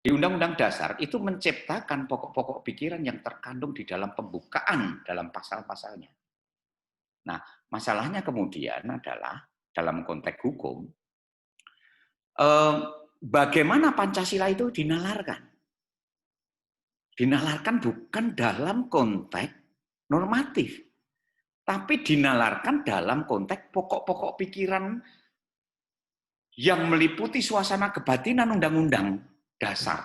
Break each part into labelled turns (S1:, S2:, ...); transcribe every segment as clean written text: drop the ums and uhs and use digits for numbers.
S1: Di Undang-Undang Dasar itu menciptakan pokok-pokok pikiran yang terkandung di dalam pembukaan dalam pasal-pasalnya. Nah, masalahnya kemudian adalah dalam konteks hukum, bagaimana Pancasila itu dinalarkan. Dinalarkan bukan dalam konteks normatif, tapi dinalarkan dalam konteks pokok-pokok pikiran yang meliputi suasana kebatinan Undang-Undang Dasar.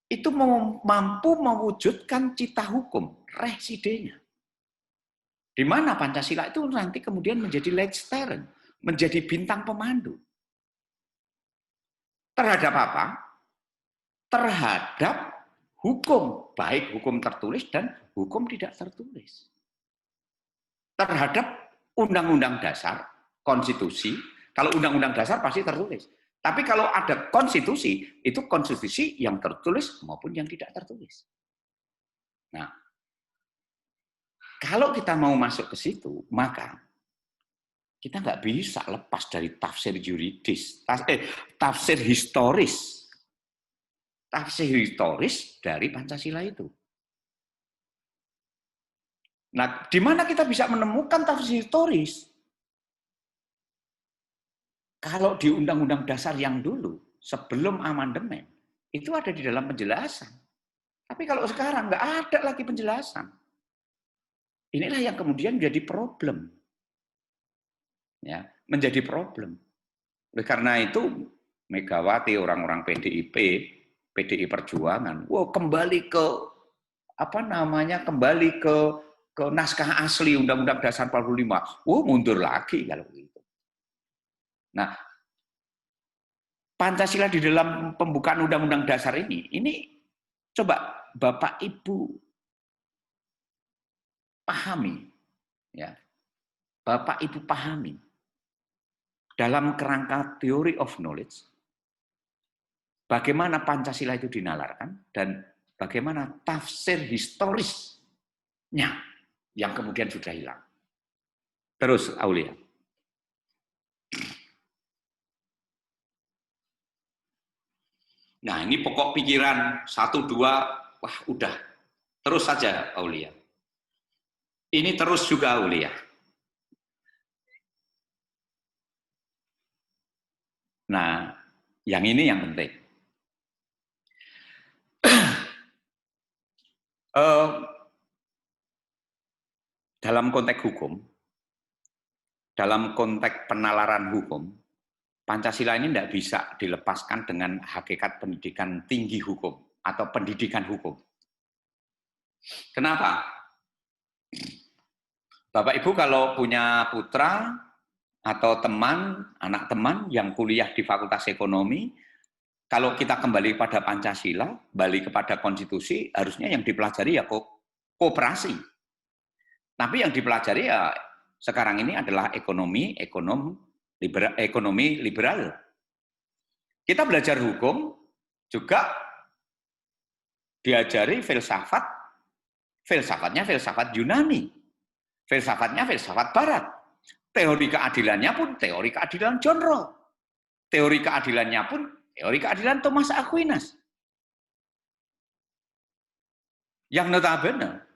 S1: Itu mampu mewujudkan cita hukum, residenya. Di mana Pancasila itu nanti kemudian menjadi leitstern, menjadi bintang pemandu. Terhadap apa? Terhadap hukum, baik hukum tertulis dan hukum tidak tertulis. Terhadap undang-undang dasar, konstitusi, kalau undang-undang dasar pasti tertulis. Tapi kalau ada konstitusi, itu konstitusi yang tertulis maupun yang tidak tertulis. Nah, kalau kita mau masuk ke situ, maka kita nggak bisa lepas dari tafsir yuridis, tafsir historis. Tafsir historis dari Pancasila itu. Nah, di mana kita bisa menemukan tafsir historis? Kalau di Undang-Undang Dasar yang dulu, sebelum amandemen, itu ada di dalam penjelasan. Tapi kalau sekarang nggak ada lagi penjelasan. Inilah yang kemudian menjadi problem. Ya, menjadi problem. Oleh karena itu, Megawati, orang-orang PDIP, PDI Perjuangan, kembali ke kembali ke naskah asli Undang-Undang Dasar 45. Mundur lagi kalau begitu. Nah, Pancasila di dalam pembukaan Undang-Undang Dasar ini coba Bapak Ibu pahami, ya. Bapak Ibu pahami dalam kerangka theory of knowledge bagaimana Pancasila itu dinalarkan dan bagaimana tafsir historisnya yang kemudian sudah hilang. Terus, Aulia. Nah, ini pokok pikiran 1, 2, wah udah. Terus saja, Aulia. Ini terus juga, Aulia. Nah, yang ini yang penting. Dalam konteks hukum, dalam konteks penalaran hukum, Pancasila ini tidak bisa dilepaskan dengan hakikat pendidikan tinggi hukum atau pendidikan hukum. Kenapa? Bapak Ibu kalau punya putra atau teman, anak teman yang kuliah di Fakultas Ekonomi, kalau kita kembali pada Pancasila, balik kepada konstitusi, harusnya yang dipelajari ya kooperasi. Tapi yang dipelajari ya sekarang ini adalah ekonomi liberal. Kita belajar hukum juga diajari filsafat, filsafatnya filsafat Yunani, filsafatnya filsafat Barat. Teori keadilannya pun teori keadilan John Rawls. Teori keadilannya pun teori keadilan Thomas Aquinas. Yang notabene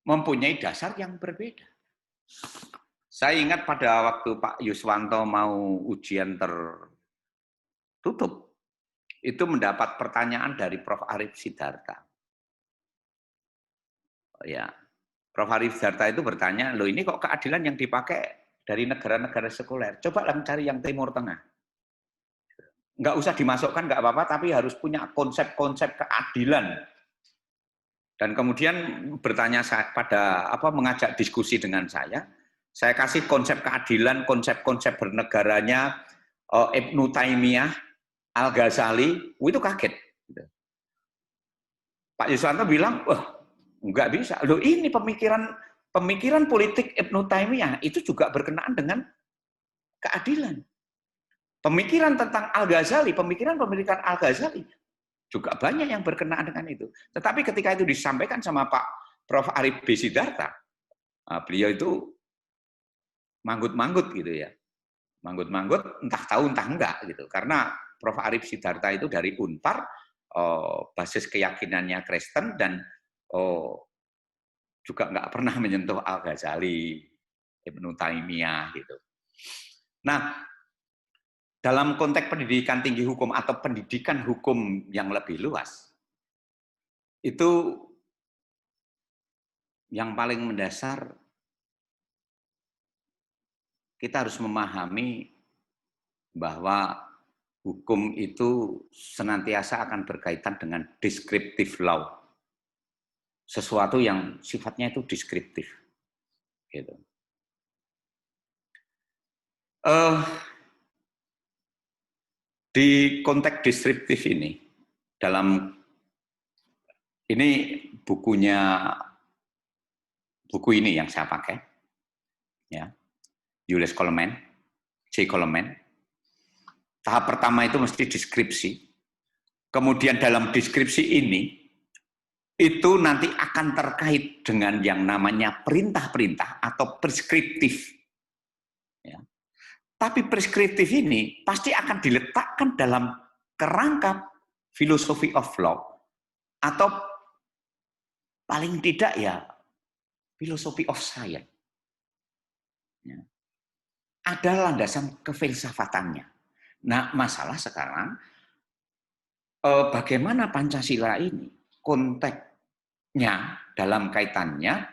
S1: mempunyai dasar yang berbeda. Saya ingat pada waktu Pak Yuswanto mau ujian tertutup, itu mendapat pertanyaan dari Prof. Arif Sidarta. Ya, Prof. Arif Sidarta itu bertanya, loh ini kok keadilan yang dipakai dari negara-negara sekuler? Coba cari yang Timur Tengah. Nggak usah dimasukkan, nggak apa-apa, tapi harus punya konsep-konsep keadilan. Dan kemudian bertanya pada mengajak diskusi dengan saya kasih konsep keadilan, konsep-konsep bernegaranya Ibnu Taimiyah, Al-Ghazali, itu kaget. Pak Yuswanto bilang, wah nggak bisa. Loh ini pemikiran politik Ibnu Taimiyah itu juga berkenaan dengan keadilan. Pemikiran tentang Al-Ghazali, pemikiran Al-Ghazali juga banyak yang berkenaan dengan itu. Tetapi ketika itu disampaikan sama Pak Prof. Arif B. Sidarta, beliau itu manggut-manggut gitu ya. Manggut-manggut entah tahu entah enggak gitu. Karena Prof. Arif Sidarta itu dari Unpar, basis keyakinannya Kristen, dan juga nggak pernah menyentuh Al-Ghazali, Ibnu Taimiyah gitu. Nah, dalam konteks pendidikan tinggi hukum atau pendidikan hukum yang lebih luas, itu yang paling mendasar kita harus memahami bahwa hukum itu senantiasa akan berkaitan dengan descriptive law. Sesuatu yang sifatnya itu deskriptif. Gitu. Di konteks deskriptif ini, ini buku ini yang saya pakai, ya, Julius Coleman, J. Coleman. Tahap pertama itu mesti deskripsi. Kemudian dalam deskripsi ini, itu nanti akan terkait dengan yang namanya perintah-perintah atau preskriptif. Ya. Tapi preskriptif ini pasti akan diletakkan dalam kerangka philosophy of law, atau paling tidak ya philosophy of science. Ya. Ada landasan kefilsafatannya. Nah, masalah sekarang, bagaimana Pancasila ini konteksnya dalam kaitannya,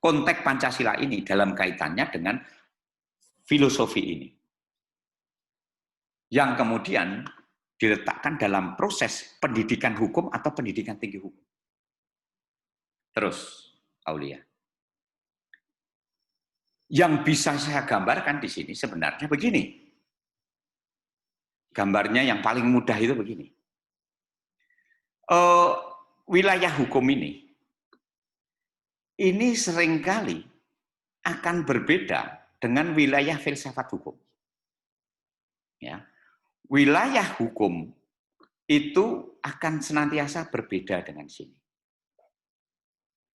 S1: konteks Pancasila ini dalam kaitannya dengan filosofi ini, yang kemudian diletakkan dalam proses pendidikan hukum atau pendidikan tinggi hukum. Terus, Aulia, yang bisa saya gambarkan di sini sebenarnya begini. Gambarnya yang paling mudah itu begini. Wilayah hukum ini seringkali akan berbeda dengan wilayah filsafat hukum. Ya. Wilayah hukum itu akan senantiasa berbeda dengan sini.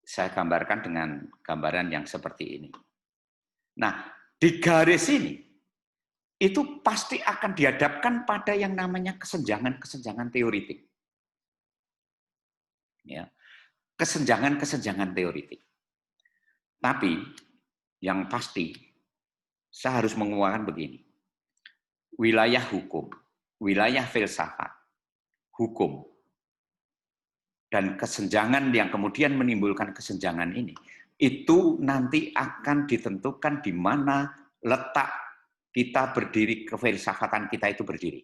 S1: Saya gambarkan dengan gambaran yang seperti ini. Nah, di garis ini, itu pasti akan dihadapkan pada yang namanya kesenjangan-kesenjangan teoritik. Ya, kesenjangan-kesenjangan teoritik. Tapi yang pasti saya harus menguatkan begini. Wilayah hukum, wilayah filsafat, hukum, dan kesenjangan yang kemudian menimbulkan kesenjangan ini, itu nanti akan ditentukan di mana letak kita berdiri, kefilsafatan kita itu berdiri.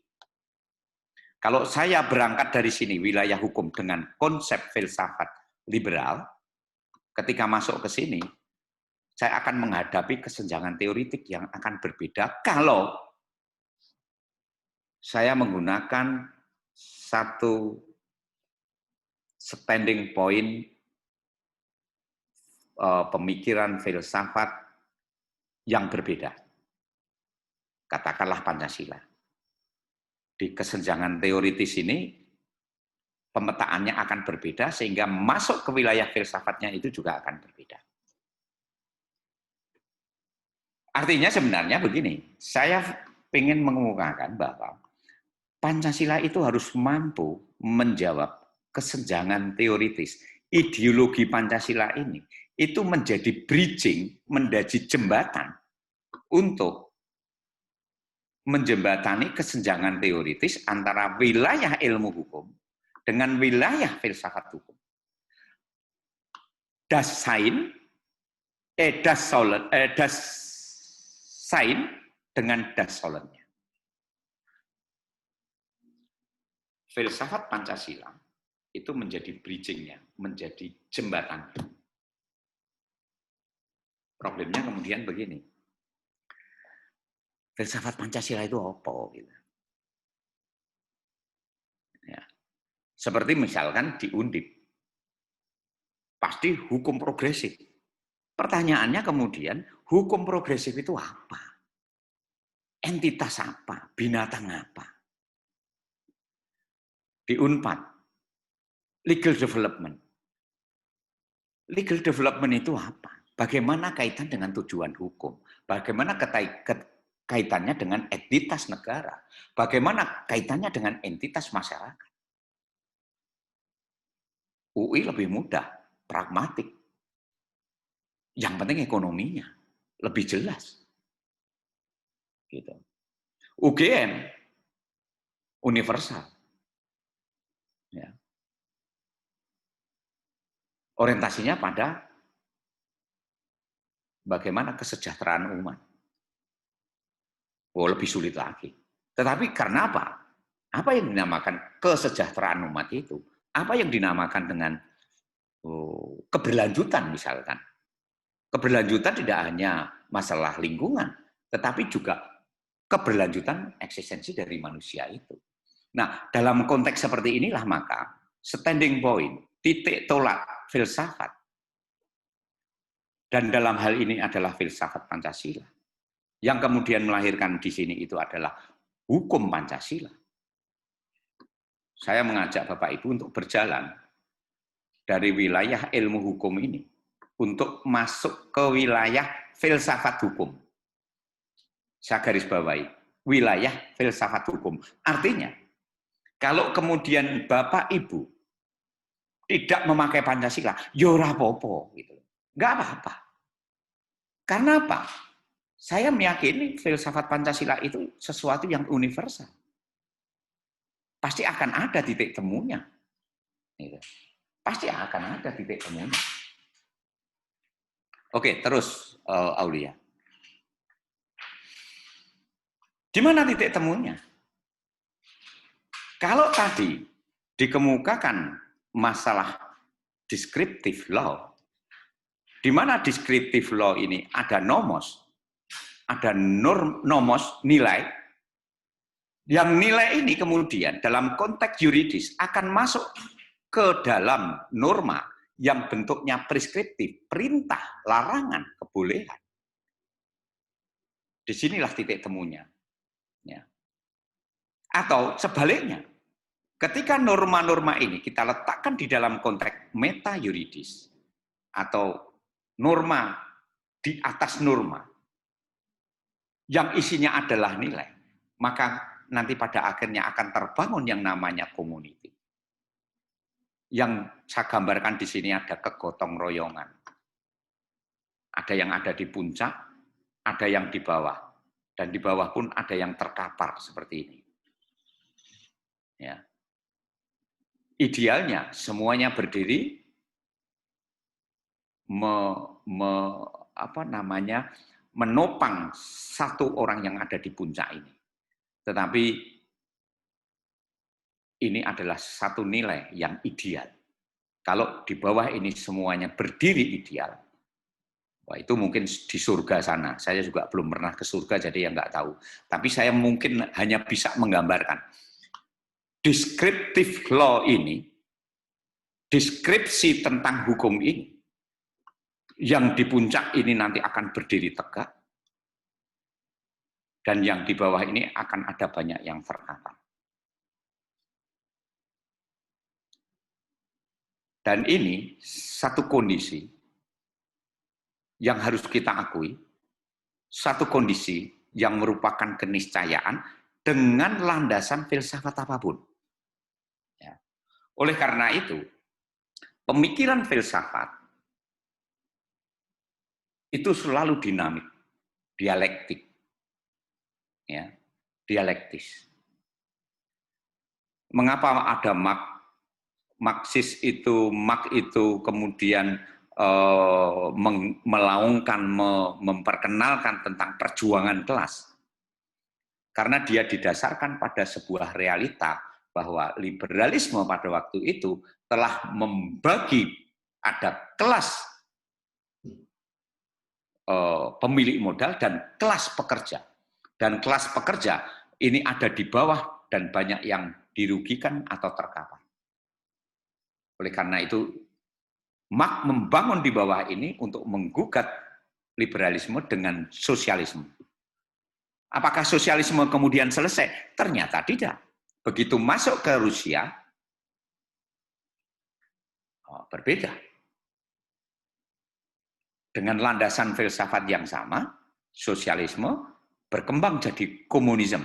S1: Kalau saya berangkat dari sini, wilayah hukum dengan konsep filsafat liberal, ketika masuk ke sini, saya akan menghadapi kesenjangan teoritik yang akan berbeda kalau saya menggunakan satu standing point pemikiran filsafat yang berbeda. Katakanlah Pancasila. Di kesenjangan teoritis ini, pemetaannya akan berbeda, sehingga masuk ke wilayah filsafatnya itu juga akan berbeda. Artinya sebenarnya begini, saya ingin mengemukakan bahwa Pancasila itu harus mampu menjawab kesenjangan teoritis. Ideologi Pancasila ini itu menjadi bridging, menjadi jembatan untuk menjembatani kesenjangan teoritis antara wilayah ilmu hukum dengan wilayah filsafat hukum. Das Sein dengan Das Solennya. Filsafat Pancasila itu menjadi bridging-nya, menjadi jembatan. Problemnya kemudian begini. Filsafat Pancasila itu apa? Gitu. Ya. Seperti misalkan di Undip, pasti hukum progresif. Pertanyaannya kemudian, hukum progresif itu apa? Entitas apa? Binatang apa? Di Unpad, legal development. Legal development itu apa? Bagaimana kaitan dengan tujuan hukum? Bagaimana kaitannya dengan entitas negara? Bagaimana kaitannya dengan entitas masyarakat? UI lebih mudah, pragmatik. Yang penting ekonominya lebih jelas. Gitu. UGM universal. Ya. Orientasinya pada bagaimana kesejahteraan umat. Oh, lebih sulit lagi. Tetapi karena apa? Apa yang dinamakan kesejahteraan umat itu? Apa yang dinamakan dengan keberlanjutan misalkan? Keberlanjutan tidak hanya masalah lingkungan, tetapi juga keberlanjutan eksistensi dari manusia itu. Nah, dalam konteks seperti inilah maka standing point, titik tolak filsafat, dan dalam hal ini adalah filsafat Pancasila. Yang kemudian melahirkan di sini itu adalah hukum Pancasila. Saya mengajak Bapak Ibu untuk berjalan dari wilayah ilmu hukum ini untuk masuk ke wilayah filsafat hukum. Saya garis bawahi, wilayah filsafat hukum. Artinya, kalau kemudian Bapak Ibu tidak memakai Pancasila, ya ora apa-apa gitu. Enggak apa-apa. Karena apa? Saya meyakini filsafat Pancasila itu sesuatu yang universal. Pasti akan ada titik temunya. Pasti akan ada titik temunya. Oke, terus Aulia. Di mana titik temunya? Kalau tadi dikemukakan masalah descriptive law, di mana descriptive law ini ada nomos, ada nomos nilai, yang nilai ini kemudian dalam konteks yuridis akan masuk ke dalam norma yang bentuknya preskriptif, perintah, larangan, kebolehan. Disinilah titik temunya. Ya. Atau sebaliknya, ketika norma-norma ini kita letakkan di dalam konteks meta yuridis atau norma di atas norma yang isinya adalah nilai, maka nanti pada akhirnya akan terbangun yang namanya community. Yang saya gambarkan di sini ada kegotong royongan. Ada yang ada di puncak, ada yang di bawah, dan di bawah pun ada yang terkapar seperti ini. Ya. Idealnya semuanya berdiri menopang satu orang yang ada di puncak ini. Tetapi ini adalah satu nilai yang ideal. Kalau di bawah ini semuanya berdiri ideal, wah itu mungkin di surga sana. Saya juga belum pernah ke surga, jadi yang nggak tahu. Tapi saya mungkin hanya bisa menggambarkan. Descriptive law ini, deskripsi tentang hukum ini, yang di puncak ini nanti akan berdiri tegak, dan yang di bawah ini akan ada banyak yang terkapar. Dan ini satu kondisi yang harus kita akui, satu kondisi yang merupakan keniscayaan dengan landasan filsafat apapun. Ya. Oleh karena itu, pemikiran filsafat itu selalu dinamik, dialektik, ya, dialektis. Mengapa ada Marxis itu, Marx itu kemudian melaungkan, memperkenalkan tentang perjuangan kelas? Karena dia didasarkan pada sebuah realita bahwa liberalisme pada waktu itu telah membagi ada kelas pemilik modal dan kelas pekerja. Dan kelas pekerja ini ada di bawah dan banyak yang dirugikan atau terkapar. Oleh karena itu, Marx membangun di bawah ini untuk menggugat liberalisme dengan sosialisme. Apakah sosialisme kemudian selesai? Ternyata tidak. Begitu masuk ke Rusia, berbeda. Dengan landasan filsafat yang sama, sosialisme, berkembang jadi komunisme.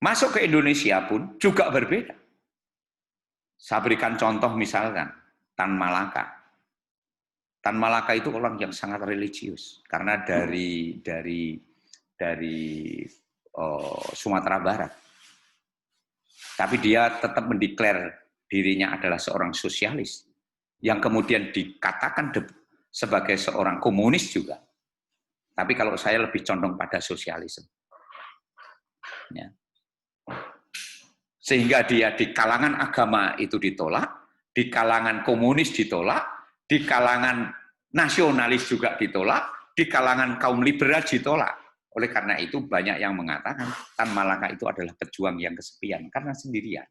S1: Masuk ke Indonesia pun juga berbeda. Saya berikan contoh misalkan, Tan Malaka. Tan Malaka itu orang yang sangat religius karena dari Sumatera Barat. Tapi dia tetap mendeklar dirinya adalah seorang sosialis yang kemudian dikatakan sebagai seorang komunis juga. Tapi kalau saya lebih condong pada sosialisme. Ya. Sehingga dia di kalangan agama itu ditolak, di kalangan komunis ditolak, di kalangan nasionalis juga ditolak, di kalangan kaum liberal ditolak. Oleh karena itu banyak yang mengatakan Tan Malaka itu adalah pejuang yang kesepian karena sendirian.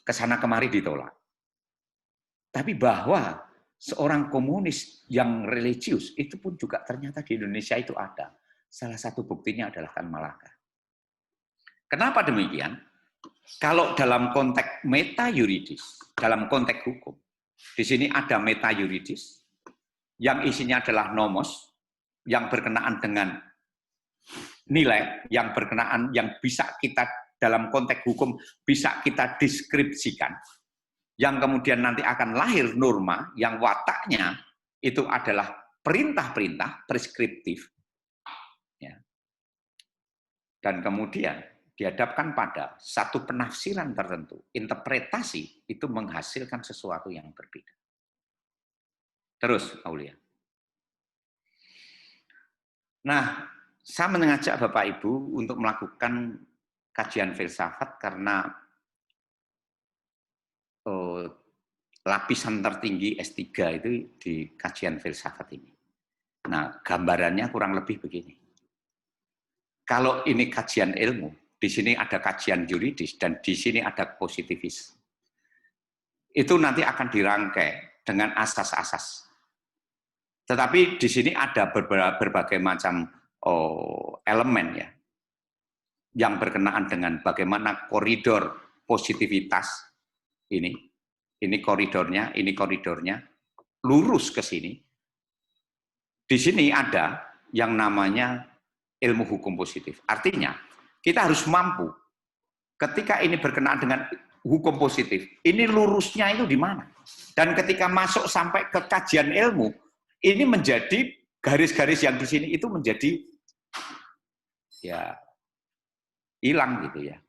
S1: Kesana kemari ditolak. Tapi bahwa seorang komunis yang religius itu pun juga ternyata di Indonesia itu ada. Salah satu buktinya adalah Tan Malaka. Kenapa demikian? Kalau dalam konteks meta yuridis, dalam konteks hukum, di sini ada meta yuridis yang isinya adalah nomos yang berkenaan dengan nilai yang berkenaan yang bisa kita dalam konteks hukum bisa kita deskripsikan, yang kemudian nanti akan lahir norma yang wataknya itu adalah perintah-perintah preskriptif, ya. Dan kemudian dihadapkan pada satu penafsiran tertentu, interpretasi itu menghasilkan sesuatu yang berbeda. Terus, Aulia. Nah, saya mengajak Bapak Ibu untuk melakukan kajian filsafat karena lapisan tertinggi S3 itu di kajian filsafat ini. Nah, gambarannya kurang lebih begini. Kalau ini kajian ilmu, di sini ada kajian yuridis, dan di sini ada positivis. Itu nanti akan dirangkai dengan asas-asas. Tetapi di sini ada berbagai macam elemen ya, yang berkenaan dengan bagaimana koridor positivitas ini koridornya, lurus ke sini. Di sini ada yang namanya ilmu hukum positif. Artinya, kita harus mampu ketika ini berkenaan dengan hukum positif, ini lurusnya itu di mana? Dan ketika masuk sampai ke kajian ilmu, ini menjadi garis-garis yang di sini itu menjadi ya hilang gitu ya.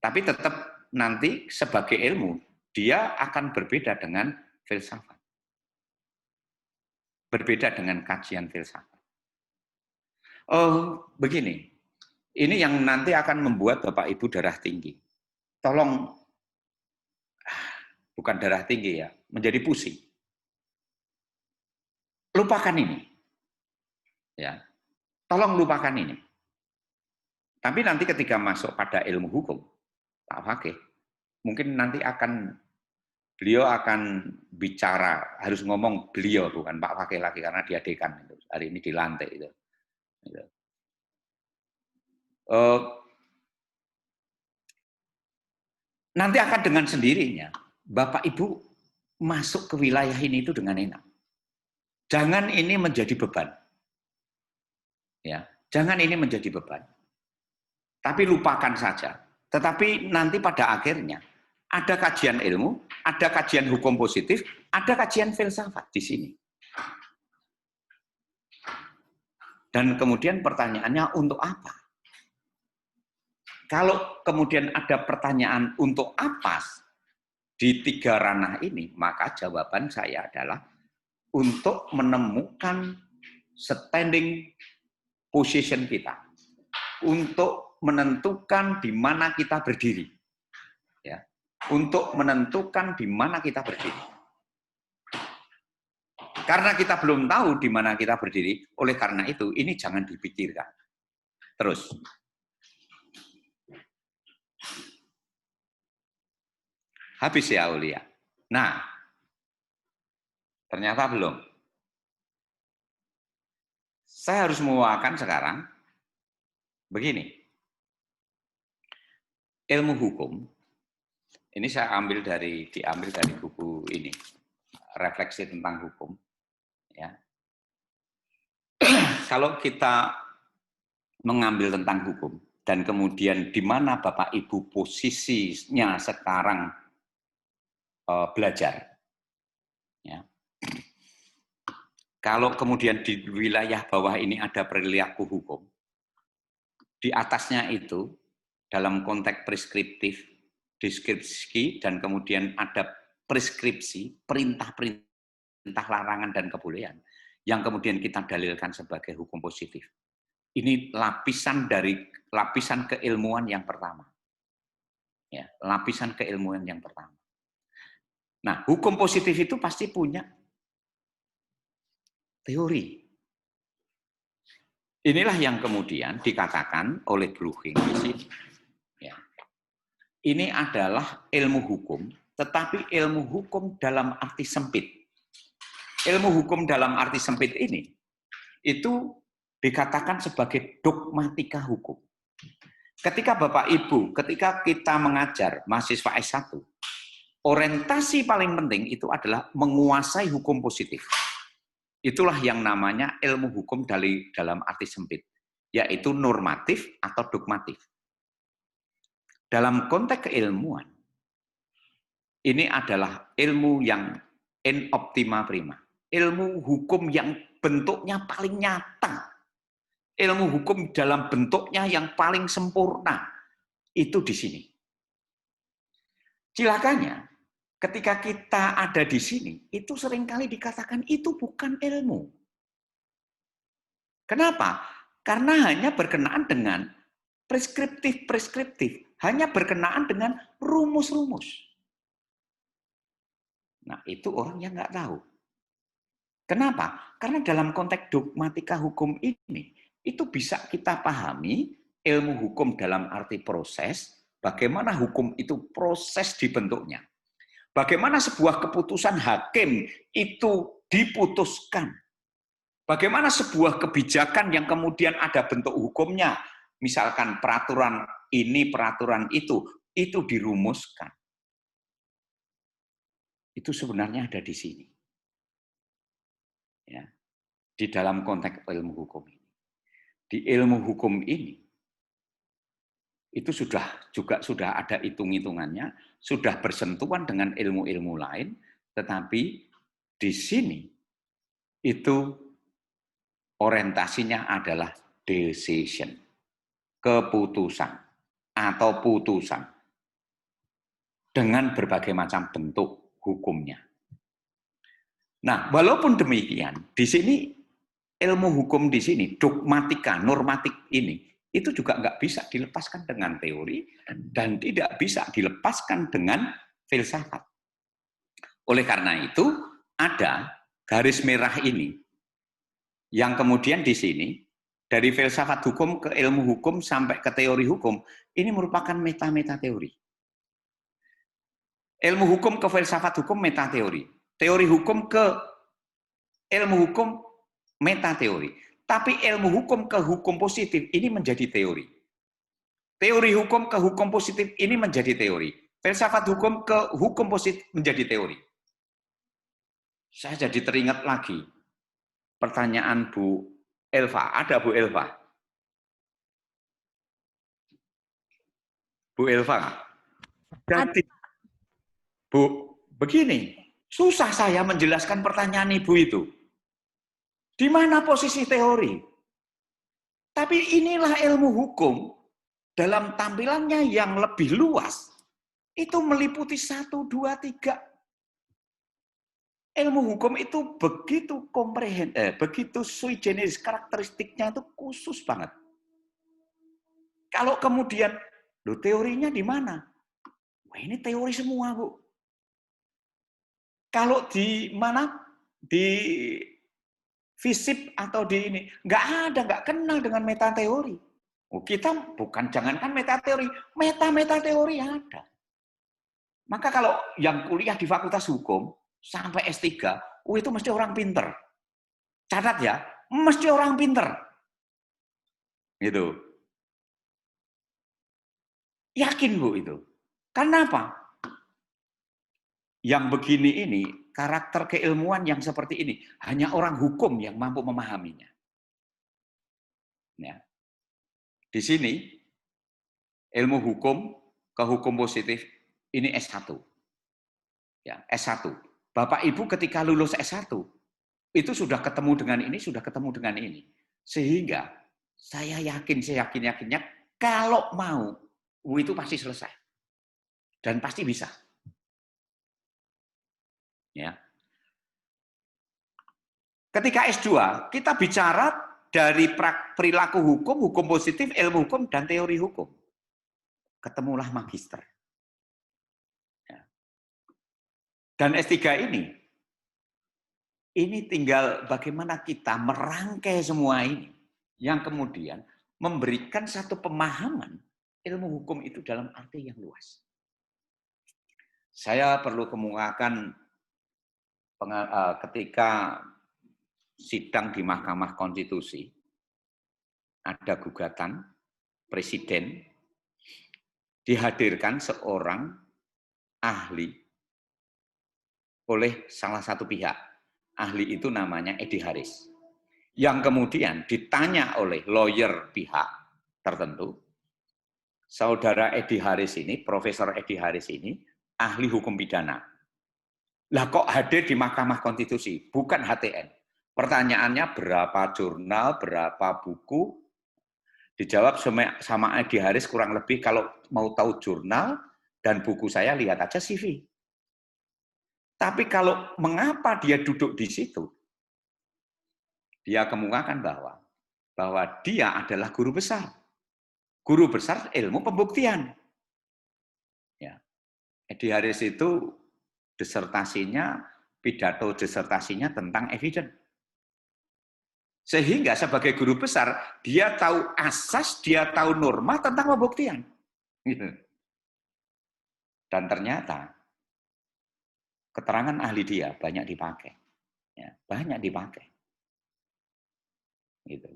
S1: Tapi tetap nanti sebagai ilmu dia akan berbeda dengan filsafat. Berbeda dengan kajian filsafat. Oh, begini. Ini yang nanti akan membuat Bapak Ibu darah tinggi. Tolong, bukan darah tinggi ya, menjadi pusing. Lupakan ini. Ya. Tolong lupakan ini. Tapi nanti ketika masuk pada ilmu hukum, Pak Fakih, mungkin nanti beliau akan bicara, harus ngomong beliau, bukan Pak Fakih lagi, karena dia dekan. Hari ini dilantik. Itu. Nanti akan dengan sendirinya, Bapak Ibu masuk ke wilayah ini itu dengan enak. Jangan ini menjadi beban. Ya, jangan ini menjadi beban. Tapi lupakan saja. Tetapi nanti pada akhirnya ada kajian ilmu, ada kajian hukum positif, ada kajian filsafat di sini. Dan kemudian pertanyaannya untuk apa? Kalau kemudian ada pertanyaan untuk apa di tiga ranah ini, maka jawaban saya adalah untuk menemukan standing position kita, untuk menentukan di mana kita berdiri, ya, untuk menentukan di mana kita berdiri. Karena kita belum tahu di mana kita berdiri, oleh karena itu ini jangan dipikirkan. Terus, habis ya Aulia. Nah, ternyata belum. Saya harus membawakan sekarang begini. Ilmu hukum ini saya diambil dari buku ini, Refleksi tentang Hukum, ya. kalau kita mengambil tentang hukum, dan kemudian di mana Bapak Ibu posisinya sekarang belajar, ya. Kalau kemudian di wilayah bawah ini ada perilaku hukum, di atasnya itu dalam konteks preskriptif, deskripsi, dan kemudian ada preskripsi, perintah-perintah larangan dan kebolehan, yang kemudian kita dalilkan sebagai hukum positif. Ini lapisan keilmuan yang pertama. Ya, lapisan keilmuan yang pertama. Nah, hukum positif itu pasti punya teori. Inilah yang kemudian dikatakan oleh Bluching di sini. Ya. Ini adalah ilmu hukum, tetapi ilmu hukum dalam arti sempit. Ilmu hukum dalam arti sempit ini, itu dikatakan sebagai dogmatika hukum. Ketika Bapak Ibu, ketika kita mengajar mahasiswa S1, orientasi paling penting itu adalah menguasai hukum positif. Itulah yang namanya ilmu hukum dalam arti sempit, yaitu normatif atau dogmatif. Dalam konteks keilmuan, ini adalah ilmu yang in optima prima. Ilmu hukum yang bentuknya paling nyata. Ilmu hukum dalam bentuknya yang paling sempurna. Itu di sini. Cilakanya, ketika kita ada di sini, itu seringkali dikatakan itu bukan ilmu. Kenapa? Karena hanya berkenaan dengan preskriptif, hanya berkenaan dengan rumus-rumus. Nah, itu orang yang nggak tahu. Kenapa? Karena dalam konteks dogmatika hukum ini, itu bisa kita pahami ilmu hukum dalam arti proses, bagaimana hukum itu proses dibentuknya. Bagaimana sebuah keputusan hakim itu diputuskan. Bagaimana sebuah kebijakan yang kemudian ada bentuk hukumnya, misalkan peraturan ini, peraturan itu dirumuskan. Itu sebenarnya ada di sini. Ya, di dalam konteks ilmu hukum ini. Di ilmu hukum ini, itu sudah ada hitung-hitungannya, sudah bersentuhan dengan ilmu-ilmu lain, tetapi di sini itu orientasinya adalah decision, keputusan atau putusan dengan berbagai macam bentuk hukumnya. Nah, walaupun demikian, di sini ilmu hukum di sini, dogmatika, normatif ini, itu juga nggak bisa dilepaskan dengan teori dan tidak bisa dilepaskan dengan filsafat. Oleh karena itu, ada garis merah ini yang kemudian di sini, dari filsafat hukum ke ilmu hukum sampai ke teori hukum, ini merupakan meta-meta teori. Ilmu hukum ke filsafat hukum meta-teori. Teori hukum ke ilmu hukum meta-teori. Tapi ilmu hukum ke hukum positif ini menjadi teori. Teori hukum ke hukum positif ini menjadi teori. Filsafat hukum ke hukum positif menjadi teori. Saya jadi teringat lagi pertanyaan Bu Elva. Ada Bu Elva? Bu Elva? Jadi, Bu, begini, susah saya menjelaskan pertanyaan Ibu itu. Di mana posisi teori? Tapi inilah ilmu hukum dalam tampilannya yang lebih luas. Itu meliputi 1, 2, 3. Ilmu hukum itu begitu begitu sui generis, karakteristiknya itu khusus banget. Kalau kemudian, loh teorinya di mana? Wah, ini teori semua, Bu. Kalau di mana? Di FISIP atau di ini, nggak kenal dengan meta teori. Oh, kita bukan jangankan meta teori, meta teori ada. Maka kalau yang kuliah di Fakultas Hukum sampai S3, itu mesti orang pinter. Catat ya, mesti orang pinter. Gitu. Yakin Bu itu. Kenapa? Yang begini ini, karakter keilmuan yang seperti ini, hanya orang hukum yang mampu memahaminya. Ya. Di sini ilmu hukum ke hukum positif ini S1. Ya, S1. Bapak Ibu ketika lulus S1 itu sudah ketemu dengan ini, sudah ketemu dengan ini. Sehingga saya yakinnya kalau mau itu pasti selesai. Dan pasti bisa. Ya. Ketika S2, kita bicara dari perilaku hukum, hukum positif, ilmu hukum, dan teori hukum. Ketemulah magister. Ya. Dan S3 ini tinggal bagaimana kita merangkai semua ini, yang kemudian memberikan satu pemahaman ilmu hukum itu dalam arti yang luas. Saya perlu kemukakan ketika sidang di Mahkamah Konstitusi, ada gugatan presiden, dihadirkan seorang ahli oleh salah satu pihak. Ahli itu namanya Edi Haris. Yang kemudian ditanya oleh lawyer pihak tertentu, saudara Edi Haris ini, Profesor Edi Haris ini, ahli hukum pidana. Lah kok hadir di Mahkamah Konstitusi, bukan HTN. Pertanyaannya berapa jurnal, berapa buku, dijawab sama Edi Haris kurang lebih kalau mau tahu jurnal dan buku saya, lihat aja CV. Tapi kalau mengapa dia duduk di situ, dia kemukakan bahwa dia adalah guru besar. Guru besar ilmu pembuktian. Ya. Edi Haris itu pidato disertasinya tentang evidence. Sehingga sebagai guru besar, dia tahu asas, dia tahu norma tentang pembuktian. Dan ternyata, keterangan ahli dia banyak dipakai. Ya, banyak dipakai. Gitu.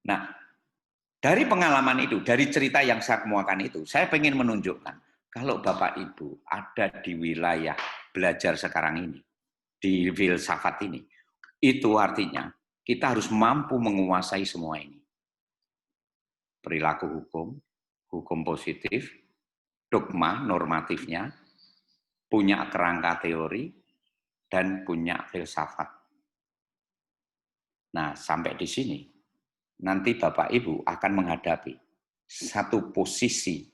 S1: Nah, dari pengalaman itu, dari cerita yang saya kemukakan itu, saya ingin menunjukkan, kalau Bapak Ibu ada di wilayah belajar sekarang ini, di filsafat ini, itu artinya kita harus mampu menguasai semua ini. Perilaku hukum, hukum positif, dogma normatifnya, punya kerangka teori, dan punya filsafat. Nah, sampai di sini, nanti Bapak Ibu akan menghadapi satu posisi.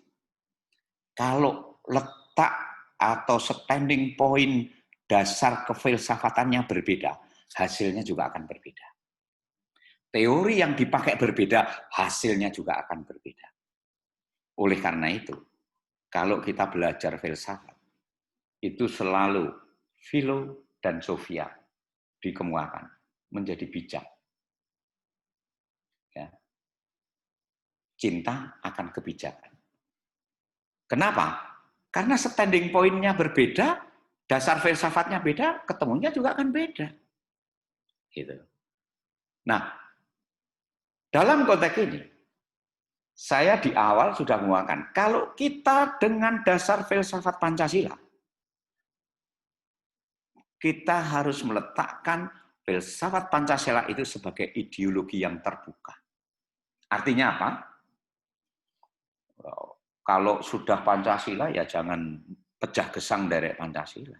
S1: Kalau letak atau standing point dasar kefilsafatannya berbeda, hasilnya juga akan berbeda. Teori yang dipakai berbeda, hasilnya juga akan berbeda. Oleh karena itu, kalau kita belajar filsafat, itu selalu Philo dan Sophia dikemukakan menjadi bijak. Ya. Cinta akan kebijakan. Kenapa? Karena standing point-nya berbeda, dasar filsafatnya beda, ketemunya juga akan beda. Gitu. Nah, dalam konteks ini, saya di awal sudah menguatkan, kalau kita dengan dasar filsafat Pancasila, kita harus meletakkan filsafat Pancasila itu sebagai ideologi yang terbuka. Artinya apa? Kalau sudah Pancasila, ya jangan pecah gesang dari Pancasila.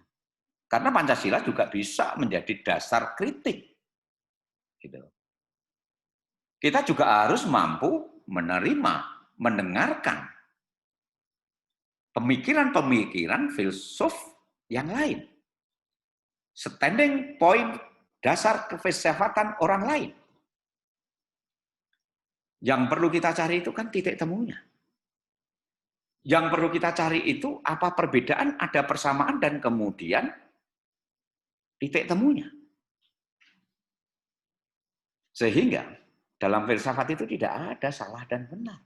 S1: Karena Pancasila juga bisa menjadi dasar kritik. Gitu. Kita juga harus mampu menerima, mendengarkan pemikiran-pemikiran filsuf yang lain. Standing point dasar kefilsafatan orang lain. Yang perlu kita cari itu kan titik temunya. Yang perlu kita cari itu apa perbedaan, ada persamaan, dan kemudian titik temunya. Sehingga dalam filsafat itu tidak ada salah dan benar.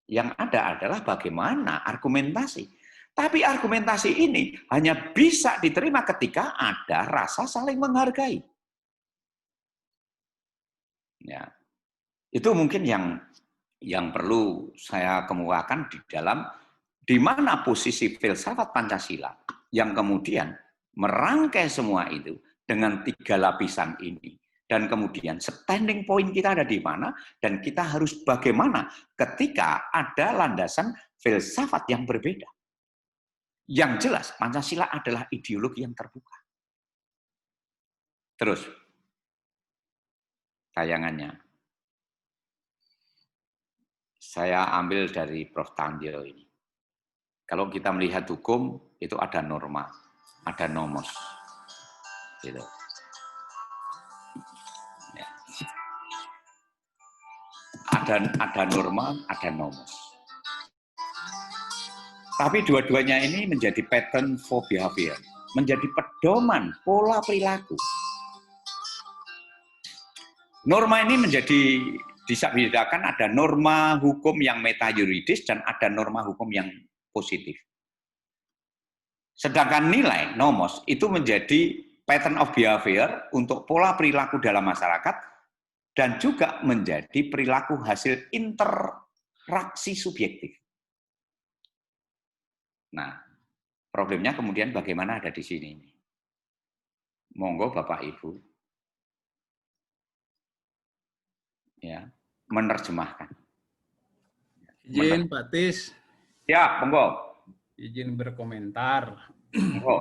S1: Yang ada adalah bagaimana argumentasi. Tapi argumentasi ini hanya bisa diterima ketika ada rasa saling menghargai. Ya. Itu mungkin yang perlu saya kemukakan di mana posisi filsafat Pancasila yang kemudian merangkai semua itu dengan 3 lapisan ini. Dan kemudian standing point kita ada di mana, dan kita harus bagaimana ketika ada landasan filsafat yang berbeda. Yang jelas, Pancasila adalah ideologi yang terbuka. Terus, tayangannya. Saya ambil dari Prof. Tandio ini. Kalau kita melihat hukum, itu ada norma, ada nomos. Gitu. Ada norma, ada nomos. Tapi dua-duanya ini menjadi pattern for behavior, menjadi pedoman pola perilaku. Norma ini menjadi bisa dibedakan ada norma hukum yang meta yuridis dan ada norma hukum yang positif. Sedangkan nilai nomos itu menjadi pattern of behavior untuk pola perilaku dalam masyarakat dan juga menjadi perilaku hasil interaksi subjektif. Nah, problemnya kemudian bagaimana ada di sini. Monggo Bapak Ibu ya, menerjemahkan.
S2: Izin Pak Tis.
S1: Ya, monggo.
S2: Izin berkomentar.
S1: Monggo.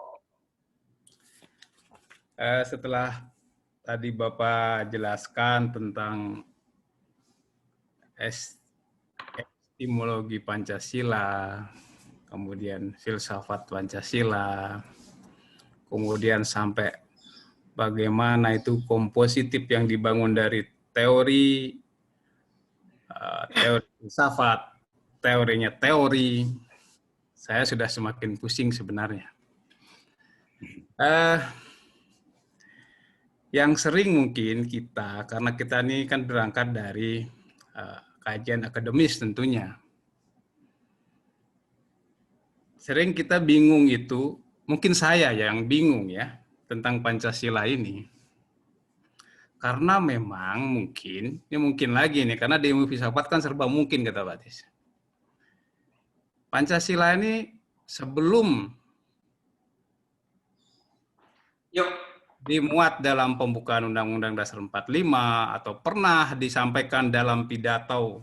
S2: Setelah tadi Bapak jelaskan tentang epistemologi Pancasila, kemudian filsafat Pancasila, kemudian sampai bagaimana itu kompositif yang dibangun dari teori filsafat, teorinya teori, saya sudah semakin pusing sebenarnya. Yang sering mungkin kita, karena kita ini kan berangkat dari kajian akademis tentunya. Sering kita bingung itu, mungkin saya yang bingung ya, tentang Pancasila ini. Karena memang mungkin, ini mungkin lagi nih, karena di ilmu filsafat kan serba mungkin kata Pak Tis. Pancasila ini sebelum dimuat dalam pembukaan Undang-Undang Dasar 45 atau pernah disampaikan dalam pidato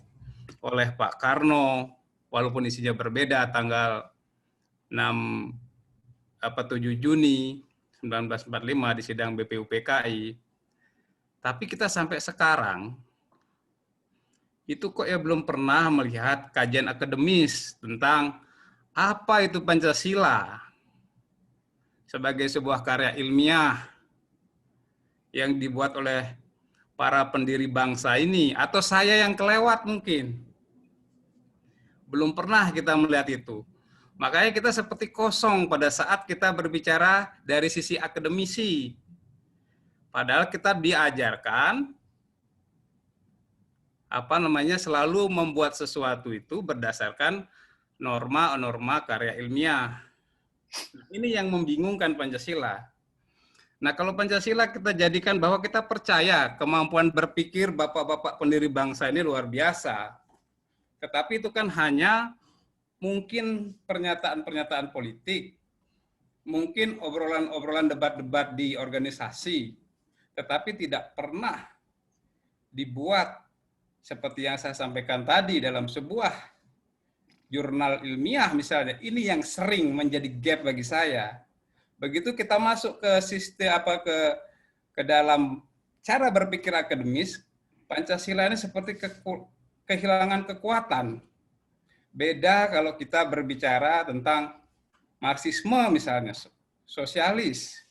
S2: oleh Pak Karno, walaupun isinya berbeda tanggal 7 Juni 1945 di sidang BPUPKI, tapi kita sampai sekarang itu kok ya belum pernah melihat kajian akademis tentang apa itu Pancasila sebagai sebuah karya ilmiah yang dibuat oleh para pendiri bangsa ini, atau saya yang kelewat mungkin. Belum pernah kita melihat itu. Makanya kita seperti kosong pada saat kita berbicara dari sisi akademisi. Padahal kita diajarkan selalu membuat sesuatu itu berdasarkan norma-norma karya ilmiah. Ini yang membingungkan Pancasila. Nah, kalau Pancasila kita jadikan bahwa kita percaya kemampuan berpikir bapak-bapak pendiri bangsa ini luar biasa. Tetapi itu kan hanya mungkin pernyataan-pernyataan politik, mungkin obrolan-obrolan debat-debat di organisasi, tetapi tidak pernah dibuat seperti yang saya sampaikan tadi dalam sebuah jurnal ilmiah misalnya. Ini yang sering menjadi gap bagi saya. Begitu kita masuk ke sistem ke dalam cara berpikir akademis, Pancasila ini seperti kehilangan kekuatan. Beda kalau kita berbicara tentang Marxisme misalnya, sosialis.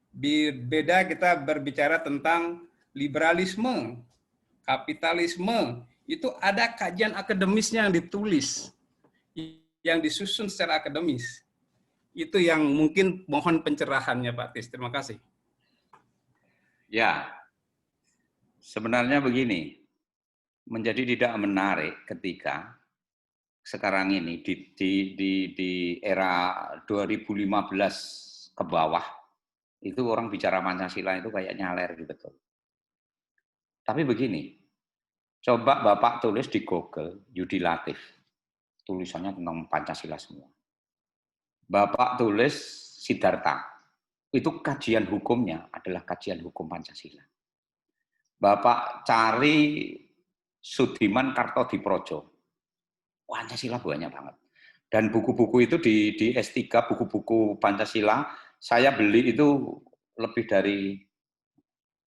S2: Beda kita berbicara tentang liberalisme, kapitalisme. Itu ada kajian akademisnya yang ditulis, yang disusun secara akademis. Itu yang mungkin mohon pencerahannya Pak Tis. Terima kasih.
S1: Ya, sebenarnya begini, menjadi tidak menarik ketika sekarang ini di era 2015 ke bawah, itu orang bicara Pancasila itu kayak nyaler gitu. Betul. Tapi begini, coba Bapak tulis di Google Yudi Latif, tulisannya tentang Pancasila semua. Bapak tulis Siddhartha, itu kajian hukumnya adalah kajian hukum Pancasila. Bapak cari Sudiman Kartodiprodjo. Pancasila banyak banget. Dan buku-buku itu di S3, buku-buku Pancasila, saya beli itu lebih dari,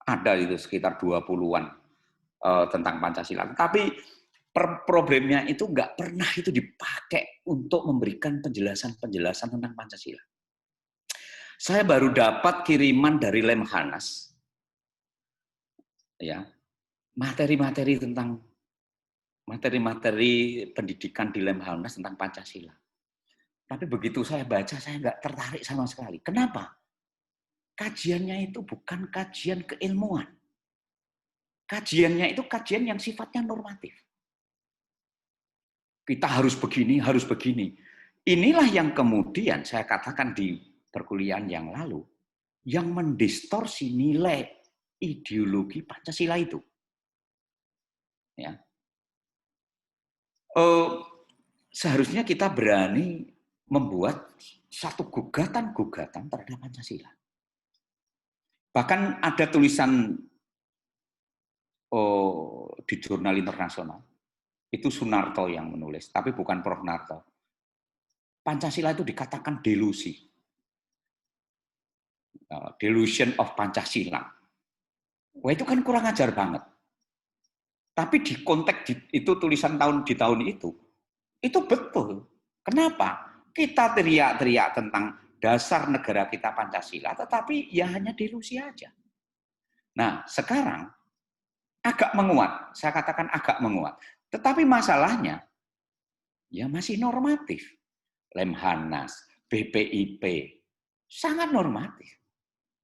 S1: ada itu sekitar 20-an tentang Pancasila. Tapi problemnya itu nggak pernah itu dipakai untuk memberikan penjelasan-penjelasan tentang Pancasila. Saya baru dapat kiriman dari Lemhanas, ya, materi-materi pendidikan di Lemhanas tentang Pancasila. Tapi begitu saya baca, saya nggak tertarik sama sekali. Kenapa? Kajiannya itu bukan kajian keilmuan. Kajiannya itu kajian yang sifatnya normatif. Kita harus begini, harus begini. Inilah yang kemudian saya katakan di perkuliahan yang lalu, yang mendistorsi nilai ideologi Pancasila itu. Ya. Seharusnya kita berani membuat satu gugatan-gugatan terhadap Pancasila. Bahkan ada tulisan di jurnal internasional, itu Sunarto yang menulis, tapi bukan Prof. Narto. Pancasila itu dikatakan delusi. Delusion of Pancasila. Wah, itu kan kurang ajar banget. Tapi di konteks itu tulisan di tahun itu betul. Kenapa? Kita teriak-teriak tentang dasar negara kita Pancasila, tetapi ya hanya delusi aja. Nah, sekarang agak menguat, saya katakan agak menguat. Tetapi masalahnya, ya masih normatif. Lemhanas, BPIP, sangat normatif.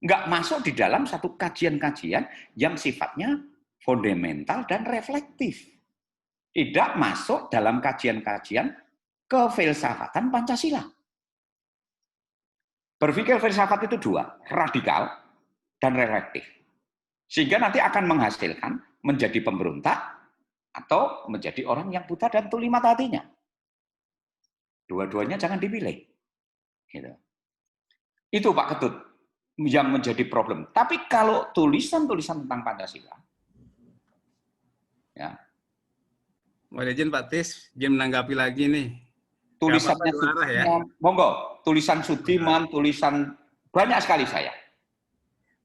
S1: Nggak masuk di dalam satu kajian-kajian yang sifatnya fundamental dan reflektif. Tidak masuk dalam kajian-kajian kefilsafatan Pancasila. Berpikir filsafat itu dua, radikal dan reflektif. Sehingga nanti akan menghasilkan menjadi pemberontak atau menjadi orang yang buta dan tuli mata hatinya. Dua-duanya jangan dipilih. Gitu. Itu Pak Ketut yang menjadi problem. Tapi kalau tulisan-tulisan tentang Pancasila, ya.
S2: Boleh izin Pak Tis, izin menanggapi lagi nih.
S1: Tulisannya
S2: Sudiman, ya?
S1: Monggo, tulisan Sudiman, tulisan banyak sekali saya.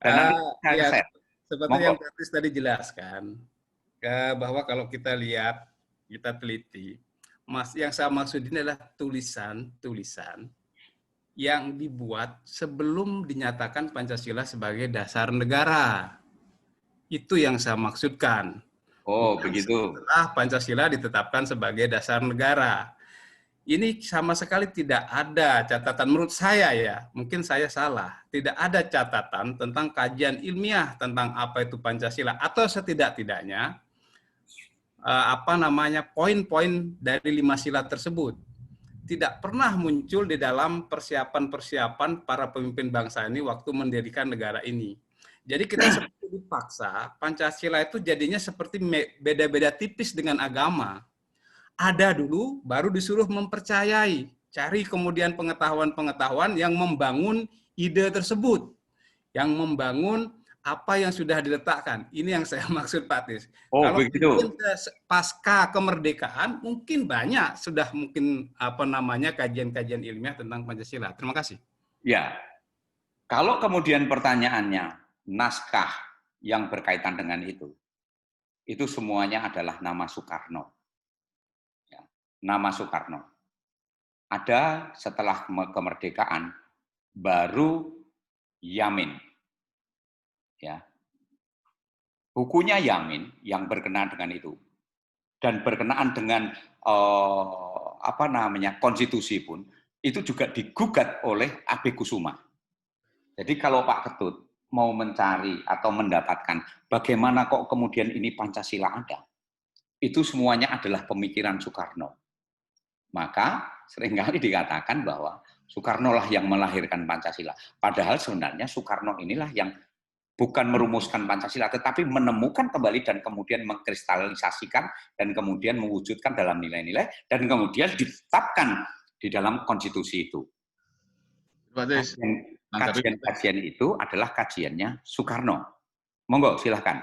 S1: Dan nanti saya
S2: ya,
S1: share.
S2: seperti
S1: Monggo.
S2: yang Pak Tis tadi jelaskan, bahwa kalau kita lihat, kita teliti, yang saya maksud ini adalah tulisan-tulisan yang dibuat sebelum dinyatakan Pancasila sebagai dasar negara. Itu yang saya maksudkan.
S1: Oh,
S2: Bukan
S1: begitu.
S2: setelah Pancasila ditetapkan sebagai dasar negara. Ini sama sekali tidak ada catatan, menurut saya ya, mungkin saya salah, tidak ada catatan tentang kajian ilmiah tentang apa itu Pancasila, atau setidak-tidaknya poin-poin dari 5 sila tersebut tidak pernah muncul di dalam persiapan-persiapan para pemimpin bangsa ini waktu mendirikan negara ini. Jadi kita seperti dipaksa, Pancasila itu jadinya seperti beda-beda tipis dengan agama. Ada dulu, baru disuruh mempercayai. Cari kemudian pengetahuan-pengetahuan yang membangun ide tersebut. Yang membangun apa yang sudah diletakkan. Ini yang saya maksud Pak Tis.
S1: Oh,
S2: kalau
S1: begitu.
S2: Pasca kemerdekaan, mungkin banyak sudah kajian-kajian ilmiah tentang Pancasila. Terima kasih.
S1: Ya, kalau kemudian pertanyaannya, naskah yang berkaitan dengan itu semuanya adalah nama Soekarno. Nama Soekarno. Ada setelah kemerdekaan, baru Yamin. Ya. Bukunya Yamin yang berkenaan dengan itu. Dan berkenaan dengan konstitusi pun, itu juga digugat oleh AB Kusuma. Jadi kalau Pak Ketut mau mencari atau mendapatkan bagaimana kok kemudian ini Pancasila ada, itu semuanya adalah pemikiran Soekarno. Maka seringkali dikatakan bahwa Soekarno lah yang melahirkan Pancasila. Padahal sebenarnya Soekarno inilah yang bukan merumuskan Pancasila, tetapi menemukan kembali dan kemudian mengkristalisasikan dan kemudian mewujudkan dalam nilai-nilai dan kemudian ditetapkan di dalam konstitusi itu. Kajian-kajian itu adalah kajiannya Soekarno. Monggo, silahkan.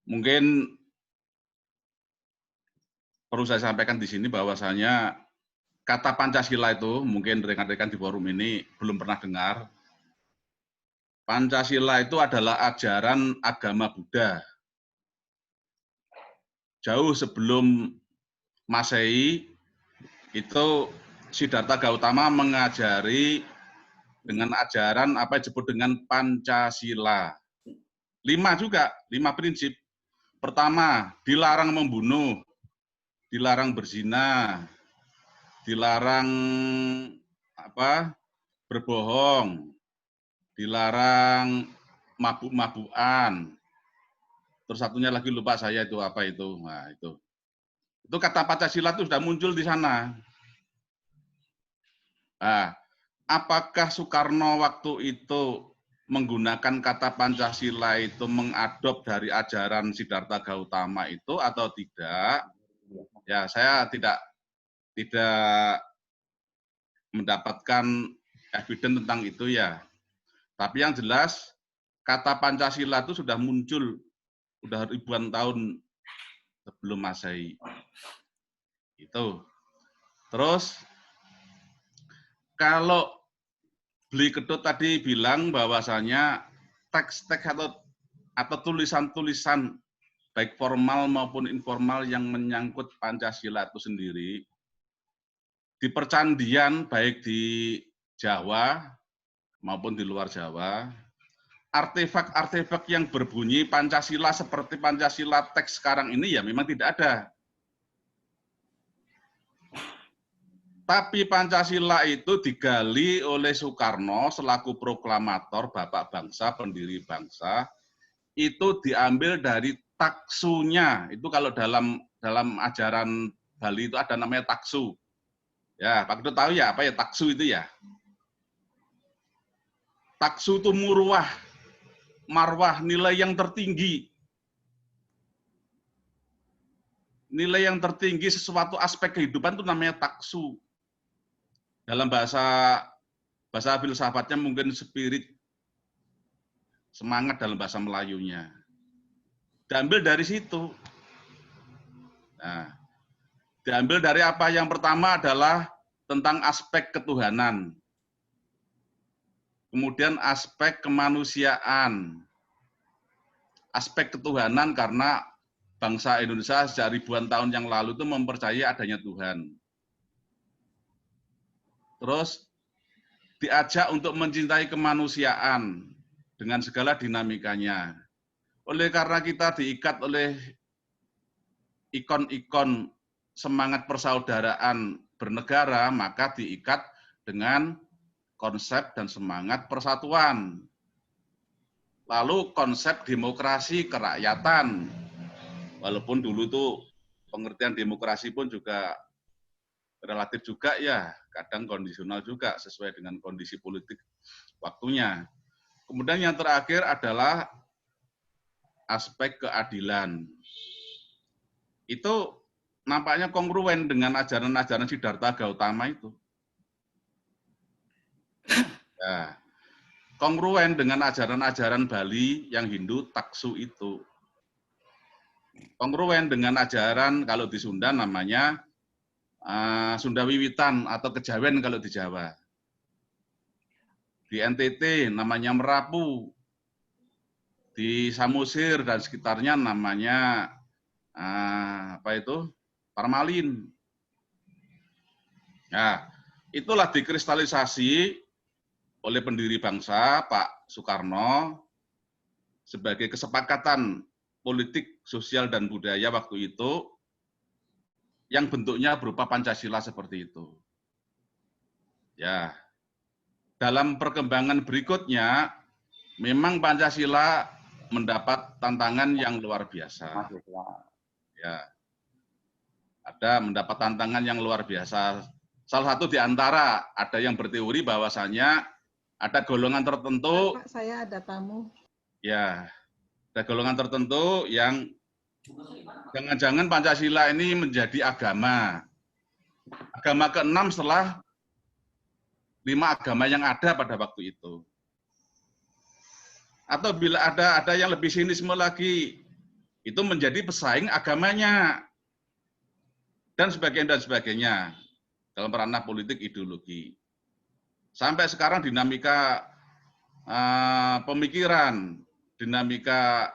S3: Mungkin perlu saya sampaikan di sini bahwasanya kata Pancasila itu mungkin rekan-rekan di forum ini belum pernah dengar. Pancasila itu adalah ajaran agama Buddha. Jauh sebelum Masehi itu Siddhartha Gautama mengajari dengan ajaran apa yang disebut dengan Pancasila. 5 prinsip. Pertama, dilarang membunuh, dilarang berzina, dilarang berbohong, dilarang mabuk-mabukan. Terus satunya lagi lupa saya itu apa itu. Nah, itu kata Pancasila itu sudah muncul di sana. Nah, apakah Soekarno waktu itu menggunakan kata Pancasila itu mengadop dari ajaran Siddhartha Gautama itu atau tidak? Ya, saya tidak mendapatkan evidence tentang itu ya. Tapi yang jelas kata Pancasila itu sudah muncul sudah ribuan tahun sebelum Masehi. Itu. Terus kalau Beli Kedut tadi bilang bahwasanya teks-teks atau tulisan-tulisan baik formal maupun informal yang menyangkut Pancasila itu sendiri di percandian baik di Jawa maupun di luar Jawa, artefak-artefak yang berbunyi Pancasila seperti Pancasila teks sekarang ini ya memang tidak ada. Tapi Pancasila itu digali oleh Soekarno selaku proklamator, bapak bangsa, pendiri bangsa, itu diambil dari taksunya. Itu kalau dalam ajaran Bali itu ada namanya taksu. Ya, Pak Kedut tahu ya apa ya taksu itu ya? Taksu itu murwah, marwah, nilai yang tertinggi. Nilai yang tertinggi sesuatu aspek kehidupan itu namanya taksu. Dalam bahasa filsafatnya mungkin spirit, semangat dalam bahasa Melayunya. Diambil dari situ. Nah, diambil dari apa? Yang pertama adalah tentang aspek ketuhanan. Kemudian aspek kemanusiaan. Aspek ketuhanan karena bangsa Indonesia sejak ribuan tahun yang lalu itu mempercayai adanya Tuhan. Terus diajak untuk mencintai kemanusiaan dengan segala dinamikanya. Oleh karena kita diikat oleh ikon-ikon semangat persaudaraan bernegara, maka diikat dengan konsep dan semangat persatuan. Lalu konsep demokrasi kerakyatan. Walaupun dulu tuh pengertian demokrasi pun juga relatif juga ya, kadang kondisional juga sesuai dengan kondisi politik waktunya. Kemudian yang terakhir adalah aspek keadilan. Itu nampaknya kongruen dengan ajaran-ajaran Siddhartha Gautama itu. Ya, kongruen dengan ajaran-ajaran Bali yang Hindu taksu itu. Kongruen dengan ajaran kalau di Sunda namanya Sunda Wiwitan atau Kejawen kalau di Jawa. Di NTT namanya Merapu. Di Samosir dan sekitarnya namanya Parmalin. Nah, itulah dikristalisasi oleh pendiri bangsa Pak Soekarno sebagai kesepakatan politik, sosial, dan budaya waktu itu yang bentuknya berupa Pancasila seperti itu. Ya, dalam perkembangan berikutnya, memang Pancasila mendapat tantangan yang luar biasa. Ya, ada mendapat tantangan yang luar biasa. Salah satu di antara ada yang berteori bahwasanya ada golongan tertentu.
S4: Pak, saya ada tamu.
S3: Ya, ada golongan tertentu yang jangan-jangan Pancasila ini menjadi agama. Agama ke-6 setelah 5 agama yang ada pada waktu itu. Atau bila ada yang lebih sinisme lagi, itu menjadi pesaing agamanya dan sebagainya dalam ranah politik ideologi. Sampai sekarang dinamika pemikiran, dinamika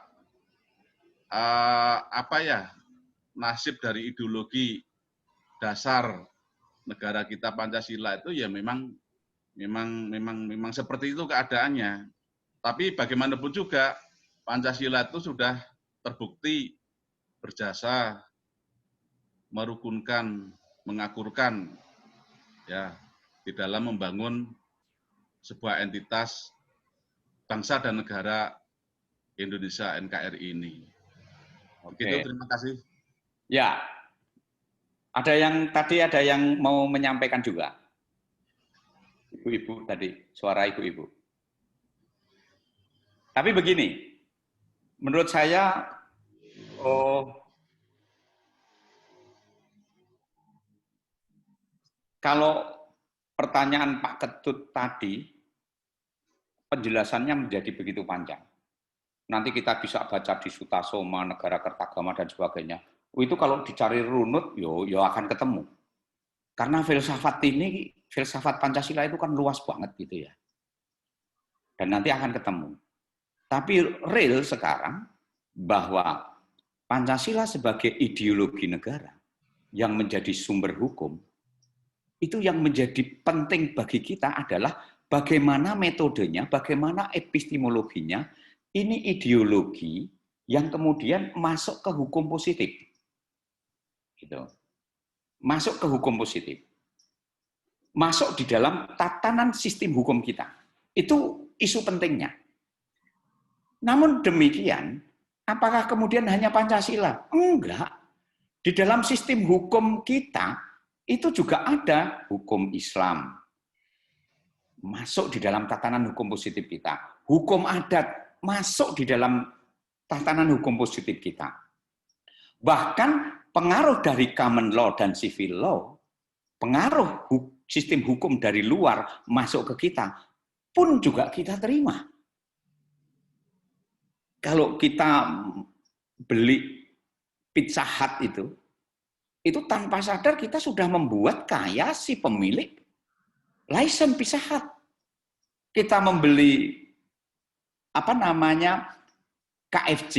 S3: nasib dari ideologi dasar negara kita Pancasila itu ya memang seperti itu keadaannya. Tapi bagaimanapun juga Pancasila itu sudah terbukti berjasa, merukunkan, mengakurkan ya di dalam membangun sebuah entitas bangsa dan negara Indonesia NKRI ini.
S1: Oke.
S3: Begitu, terima kasih.
S1: Ya, ada yang mau menyampaikan juga. Ibu-ibu tadi, suara ibu-ibu. Tapi begini, menurut saya, kalau pertanyaan Pak Ketut tadi, penjelasannya menjadi begitu panjang. Nanti kita bisa baca di Sutasoma, Negara Kertagama, dan sebagainya. Itu kalau dicari runut, yo akan ketemu. Karena filsafat Pancasila itu kan luas banget gitu ya. Dan nanti akan ketemu. Tapi real sekarang, bahwa Pancasila sebagai ideologi negara, yang menjadi sumber hukum, itu yang menjadi penting bagi kita adalah bagaimana metodenya, bagaimana epistemologinya, ini ideologi yang kemudian masuk ke hukum positif. Gitu. Masuk ke hukum positif. Masuk di dalam tatanan sistem hukum kita. Itu isu pentingnya. Namun demikian, apakah kemudian hanya Pancasila? Enggak. Di dalam sistem hukum kita, itu juga ada hukum Islam. Masuk di dalam tatanan hukum positif kita. Hukum adat masuk di dalam tatanan hukum positif kita. Bahkan pengaruh dari common law dan civil law, pengaruh sistem hukum dari luar masuk ke kita, pun juga kita terima. Kalau kita beli Pizza Hut itu tanpa sadar kita sudah membuat kaya si pemilik license Pizza Hut. Kita membeli KFC,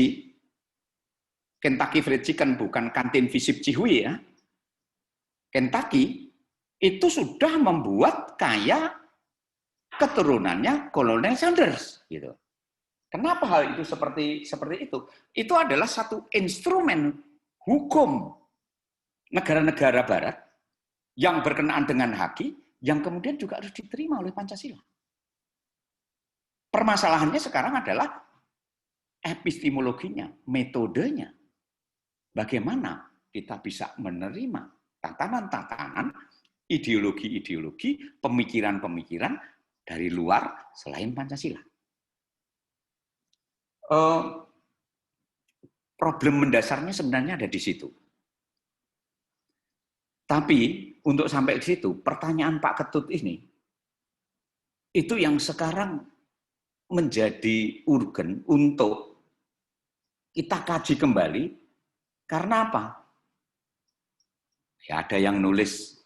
S1: Kentucky Fried Chicken, bukan kantin Visip Cihui ya. Kentucky itu sudah membuat kaya keturunannya Kolonel Sanders gitu. Kenapa hal itu seperti itu? Itu adalah satu instrumen hukum negara-negara barat yang berkenaan dengan haki yang kemudian juga harus diterima oleh Pancasila. Permasalahannya sekarang adalah epistemologinya, metodenya. Bagaimana kita bisa menerima tatanan-tatanan, ideologi-ideologi, pemikiran-pemikiran dari luar selain Pancasila. Problem mendasarnya sebenarnya ada di situ. Tapi untuk sampai ke situ, pertanyaan Pak Ketut ini, itu yang sekarang menjadi urgen untuk kita kaji kembali. Karena apa? Ya ada yang nulis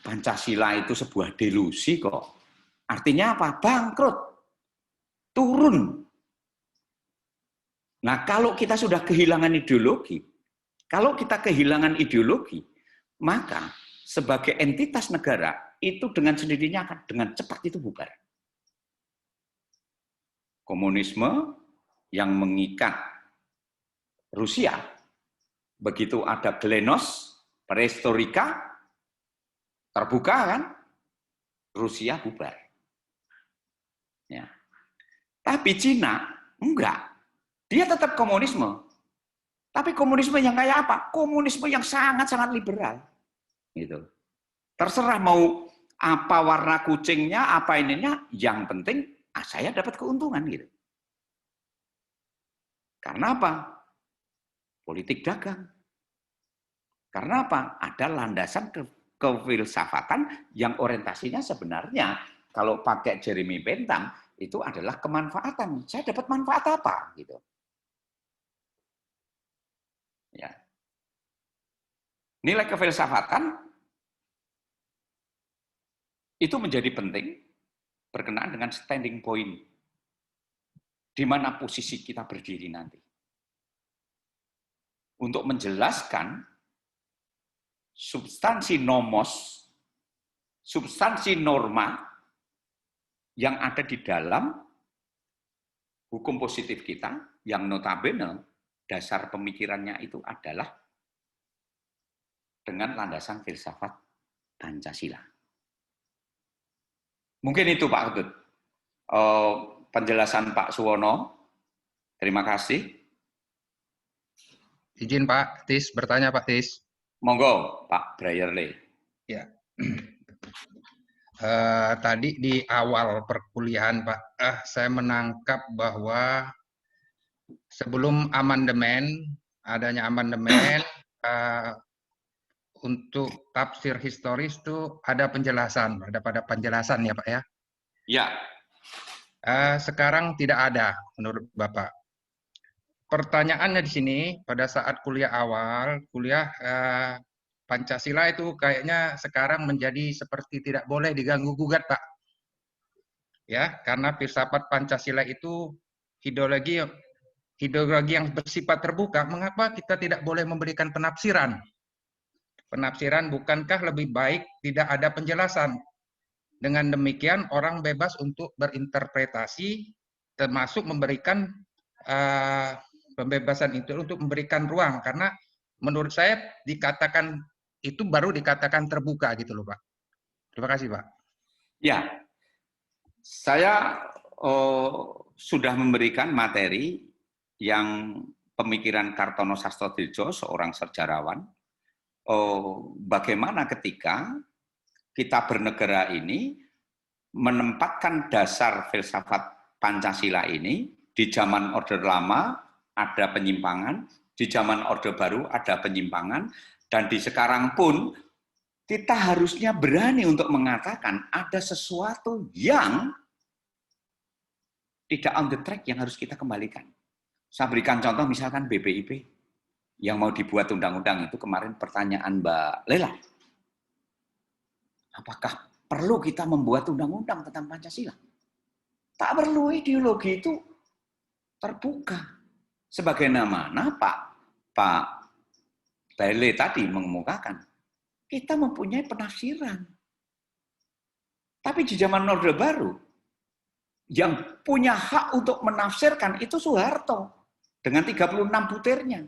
S1: Pancasila itu sebuah delusi kok. Artinya apa? Bangkrut. Turun. Nah, kalau kita sudah kehilangan ideologi, maka sebagai entitas negara, itu dengan sendirinya akan dengan cepat itu bubar. Komunisme yang mengikat Rusia, begitu ada Glenost, perestroika, terbuka kan, Rusia bubar. Ya. Tapi Cina, enggak. Dia tetap komunisme. Tapi komunisme yang kayak apa? Komunisme yang sangat-sangat liberal. Gitu. Terserah mau apa warna kucingnya, apa ininya, yang penting saya dapat keuntungan gitu. Karena apa? Politik dagang. Karena apa? Ada landasan kefilsafatan yang orientasinya sebenarnya kalau pakai Jeremy Bentham itu adalah kemanfaatan. Saya dapat manfaat apa gitu. Ya. Nilai kefilsafatan itu menjadi penting berkenaan dengan standing point di mana posisi kita berdiri nanti. Untuk menjelaskan substansi nomos, substansi norma yang ada di dalam hukum positif kita, yang notabene dasar pemikirannya itu adalah dengan landasan filsafat Pancasila. Mungkin itu Pak Ketut. Penjelasan Pak Suwono. Terima kasih.
S4: Izin Pak Tis bertanya Pak Tis.
S1: Monggo Pak Brayerle.
S4: Ya. Tadi di awal perkuliahan Pak, saya menangkap bahwa sebelum amandemen, adanya amandemen, untuk tafsir historis itu ada penjelasan, ada pada penjelasan ya Pak ya.
S1: Ya.
S4: Sekarang tidak ada menurut Bapak. Pertanyaannya di sini pada saat kuliah awal, Pancasila itu kayaknya sekarang menjadi seperti tidak boleh diganggu gugat Pak. Ya, karena filsafat Pancasila itu ideologi yang bersifat terbuka. Mengapa kita tidak boleh memberikan penafsiran? Penafsiran bukankah lebih baik tidak ada penjelasan? Dengan demikian orang bebas untuk berinterpretasi, termasuk memberikan pembebasan itu untuk memberikan ruang. Karena menurut saya dikatakan itu baru dikatakan terbuka gitu loh Pak. Terima kasih Pak.
S1: Ya, saya sudah memberikan materi yang pemikiran Kartono Sastrodiljo, seorang sejarawan, bagaimana ketika kita bernegara ini menempatkan dasar filsafat Pancasila ini di zaman Orde Lama ada penyimpangan, di zaman Orde Baru ada penyimpangan, dan di sekarang pun kita harusnya berani untuk mengatakan ada sesuatu yang tidak on the track yang harus kita kembalikan. Saya berikan contoh misalkan BPIP yang mau dibuat undang-undang itu kemarin pertanyaan Mbak Lela. Apakah perlu kita membuat undang-undang tentang Pancasila? Tak perlu, ideologi itu terbuka. Sebagaimana Pak Baile tadi mengemukakan, kita mempunyai penafsiran. Tapi di zaman Orde Baru, yang punya hak untuk menafsirkan itu Soeharto dengan 36 butirnya.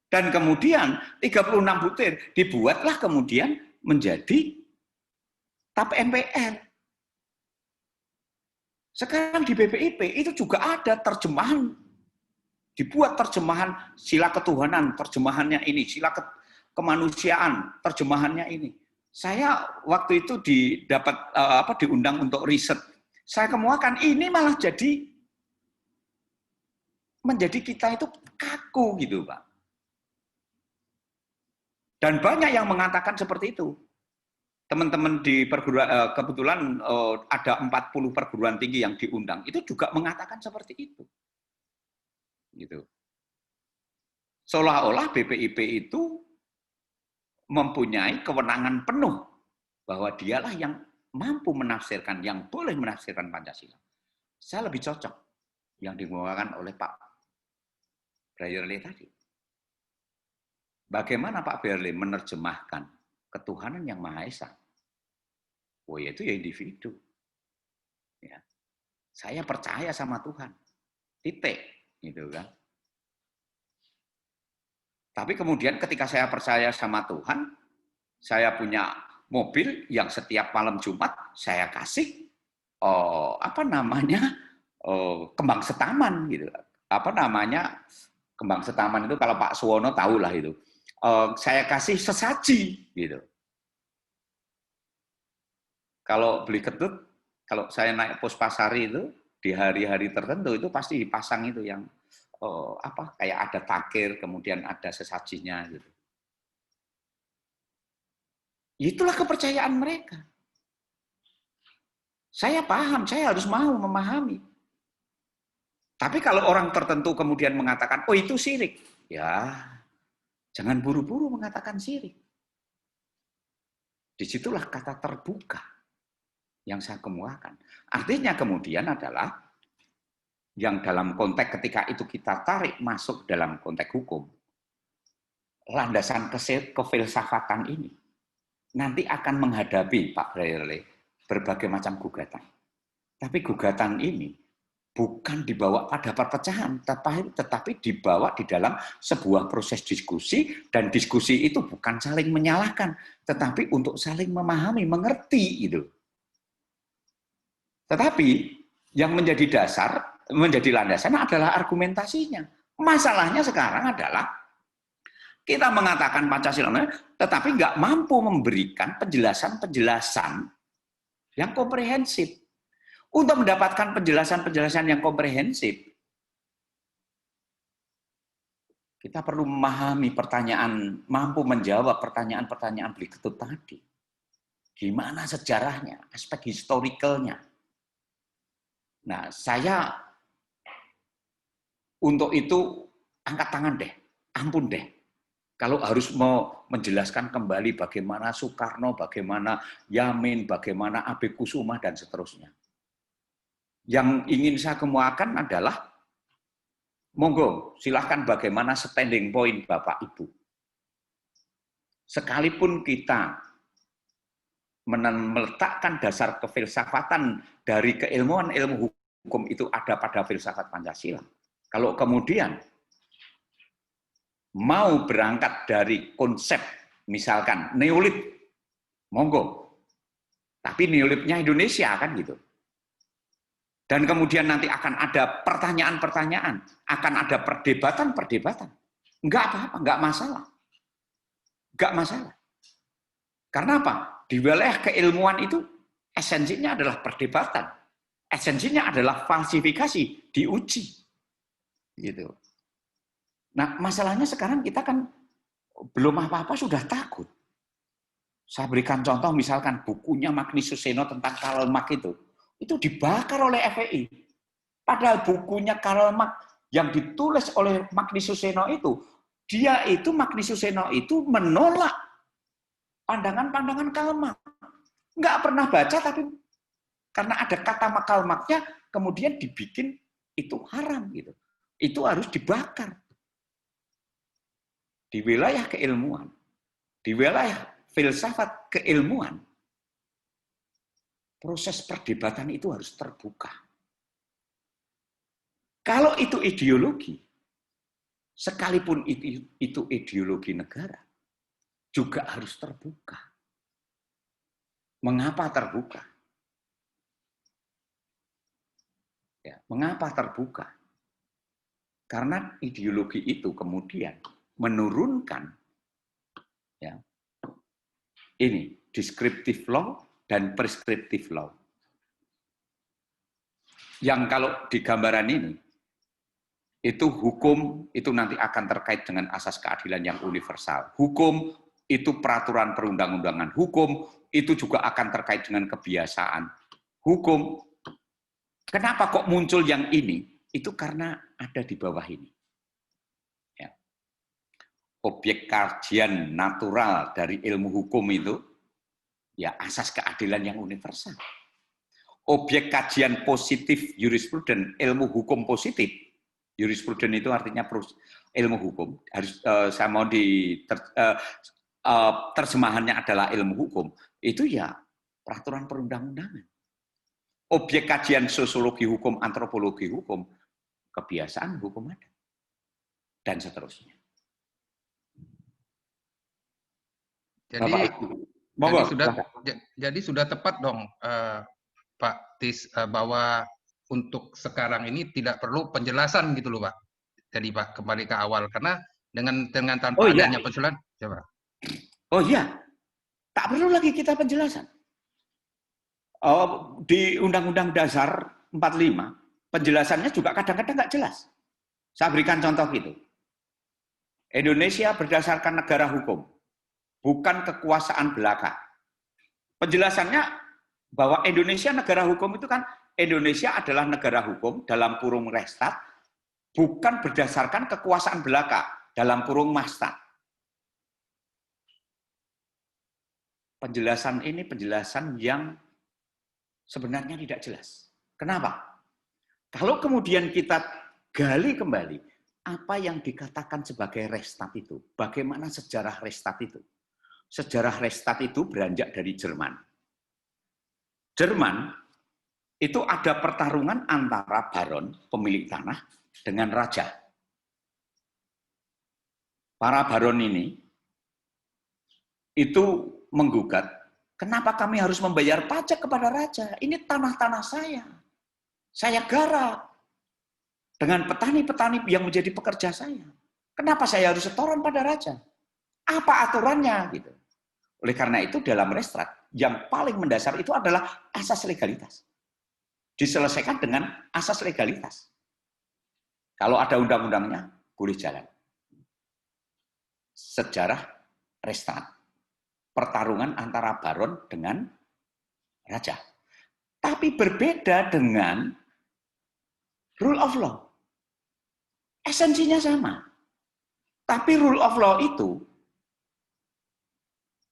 S1: Dan kemudian 36 butir dibuatlah kemudian menjadi TAP MPR. Sekarang di BPIP itu juga ada terjemahan, dibuat terjemahan sila ketuhanan, terjemahannya ini, sila kemanusiaan, terjemahannya ini. Saya waktu itu diundang untuk riset. Saya kemukakan ini malah menjadi kita itu kaku gitu Pak. Dan banyak yang mengatakan seperti itu. Teman-teman di perguruan, kebetulan ada 40 perguruan tinggi yang diundang, itu juga mengatakan seperti itu. Gitu. Seolah-olah BPIP itu mempunyai kewenangan penuh bahwa dialah yang mampu menafsirkan, yang boleh menafsirkan Pancasila. Saya lebih cocok yang dikemukakan oleh Pak Brayerle tadi. Bagaimana Pak Brayerle menerjemahkan ketuhanan yang Maha Esa? Oh, yaitu ya individu. Ya. Saya percaya sama Tuhan. Titik, gitu kan. Tapi kemudian ketika saya percaya sama Tuhan, saya punya mobil yang setiap malam Jumat saya kasih kembang setaman gitu. Kembang setaman itu kalau Pak Suwono tahu lah itu. Saya kasih sesaji gitu. Kalau beli ketut, kalau saya naik Puspasari itu di hari-hari tertentu itu pasti dipasang itu yang kayak ada takir, kemudian ada sesajinya gitu. Itulah kepercayaan mereka. Saya paham, saya harus mau memahami. Tapi kalau orang tertentu kemudian mengatakan, oh itu syirik. Ya, jangan buru-buru mengatakan syirik. Disitulah kata terbuka yang saya kemukakan. Artinya kemudian adalah, yang dalam konteks ketika itu kita tarik masuk dalam konteks hukum, landasan kefilsafatan ini nanti akan menghadapi, Pak Brayerle, berbagai macam gugatan. Tapi gugatan ini bukan dibawa pada perpecahan, tetapi dibawa di dalam sebuah proses diskusi, dan diskusi itu bukan saling menyalahkan, tetapi untuk saling memahami, mengerti gitu. Tetapi yang menjadi dasar, menjadi landasan adalah argumentasinya. Masalahnya sekarang adalah kita mengatakan Pancasila, tetapi nggak mampu memberikan penjelasan-penjelasan yang komprehensif. Untuk mendapatkan penjelasan-penjelasan yang komprehensif, kita perlu memahami pertanyaan, mampu menjawab pertanyaan-pertanyaan berikut tadi. Gimana sejarahnya, aspek historicalnya. Nah, saya untuk itu angkat tangan deh, ampun deh. Kalau harus mau menjelaskan kembali bagaimana Soekarno, bagaimana Yamin, bagaimana Abe Kusuma, dan seterusnya. Yang ingin saya kemukakan adalah, monggo, silahkan bagaimana standing point Bapak Ibu. Sekalipun kita meletakkan dasar kefilsafatan dari keilmuan ilmu hukum itu ada pada filsafat Pancasila. Kalau kemudian mau berangkat dari konsep, misalkan neolit, monggo. Tapi neolitnya Indonesia kan gitu. Dan kemudian nanti akan ada pertanyaan-pertanyaan, akan ada perdebatan-perdebatan. Enggak apa-apa, enggak masalah. Enggak masalah. Karena apa? Di wilayah keilmuan itu esensinya adalah perdebatan. Esensinya adalah falsifikasi, diuji. Gitu. Nah, masalahnya sekarang kita kan belum apa-apa sudah takut. Saya berikan contoh misalkan bukunya Magnisius Seno tentang Karl Marx itu dibakar oleh FPI. Padahal bukunya Karl Marx yang ditulis oleh Magnisius Seno itu, Magnisius Seno itu menolak pandangan-pandangan Karl Marx. Nggak pernah baca, tapi karena ada kata Karl Marx-nya, kemudian dibikin itu haram gitu. Itu harus dibakar. Di wilayah keilmuan, di wilayah filsafat keilmuan, proses perdebatan itu harus terbuka. Kalau itu ideologi, sekalipun itu ideologi negara, juga harus terbuka. Mengapa terbuka? Ya, mengapa terbuka? Karena ideologi itu kemudian menurunkan ya, ini descriptive law dan prescriptive law. Yang kalau di gambaran ini, itu hukum itu nanti akan terkait dengan asas keadilan yang universal. Hukum itu peraturan perundang-undangan. Hukum itu juga akan terkait dengan kebiasaan. Hukum, kenapa kok muncul yang ini? Itu karena ada di bawah ini. Ya. Objek kajian natural dari ilmu hukum itu, ya asas keadilan yang universal. Objek kajian positif jurispruden, ilmu hukum positif. Jurispruden itu artinya ilmu hukum. Harus saya mau terjemahannya adalah ilmu hukum. Itu ya peraturan perundang-undangan. Objek kajian sosiologi hukum, antropologi hukum, kebiasaan hukum ada. Dan seterusnya.
S4: Jadi sudah tepat dong, Pak Tis, bahwa untuk sekarang ini tidak perlu penjelasan gitu loh, Pak. Jadi Pak kembali ke awal karena dengan tanpa adanya penjelasan, coba.
S1: Oh iya, tak perlu lagi kita penjelasan. Di Undang-Undang Dasar 45 penjelasannya juga kadang-kadang nggak jelas. Saya berikan contoh gitu. Indonesia berdasarkan negara hukum, bukan kekuasaan belaka. Penjelasannya bahwa Indonesia negara hukum itu kan, Indonesia adalah negara hukum dalam kurung Restat, bukan berdasarkan kekuasaan belaka dalam kurung Mastat. Penjelasan ini penjelasan yang sebenarnya tidak jelas. Kenapa? Kalau kemudian kita gali kembali apa yang dikatakan sebagai Restat itu, bagaimana sejarah Restat itu? Sejarah Restat itu beranjak dari Jerman. Jerman itu ada pertarungan antara baron, pemilik tanah, dengan raja. Para baron ini itu menggugat, kenapa kami harus membayar pajak kepada raja? Ini tanah-tanah saya. Saya garap dengan petani-petani yang menjadi pekerja saya. Kenapa saya harus setoran pada raja? Apa aturannya? Gitu. Oleh karena itu dalam Restat, yang paling mendasar itu adalah asas legalitas. Diselesaikan dengan asas legalitas. Kalau ada undang-undangnya, boleh jalan. Sejarah Restat. Pertarungan antara baron dengan raja. Tapi berbeda dengan rule of law. Esensinya sama. Tapi rule of law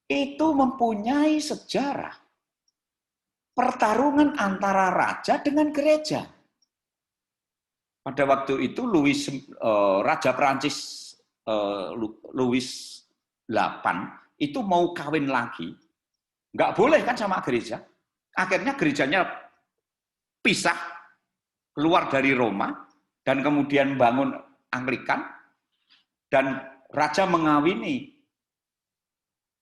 S1: itu mempunyai sejarah pertarungan antara raja dengan gereja. Pada waktu itu Raja Prancis Louis VIII itu mau kawin lagi, nggak boleh kan sama gereja. Akhirnya gerejanya pisah, keluar dari Roma, dan kemudian bangun Anglikan, dan raja mengawini.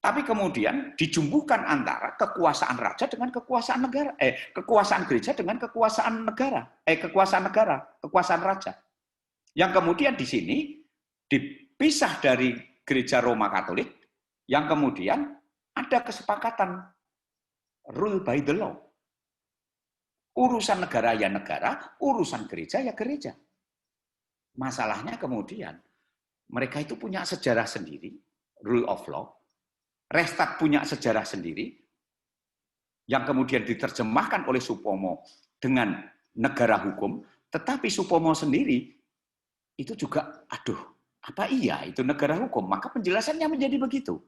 S1: Tapi kemudian dijumbuhkan antara kekuasaan raja dengan kekuasaan negara, kekuasaan gereja dengan kekuasaan negara, kekuasaan raja. Yang kemudian di sini dipisah dari gereja Roma Katolik, yang kemudian ada kesepakatan rule by the law. Urusan negara ya negara, urusan gereja ya gereja. Masalahnya kemudian mereka itu punya sejarah sendiri, rule of law. Restat punya sejarah sendiri, yang kemudian diterjemahkan oleh Supomo dengan negara hukum, tetapi Supomo sendiri itu juga, apa iya itu negara hukum? Maka penjelasannya menjadi begitu.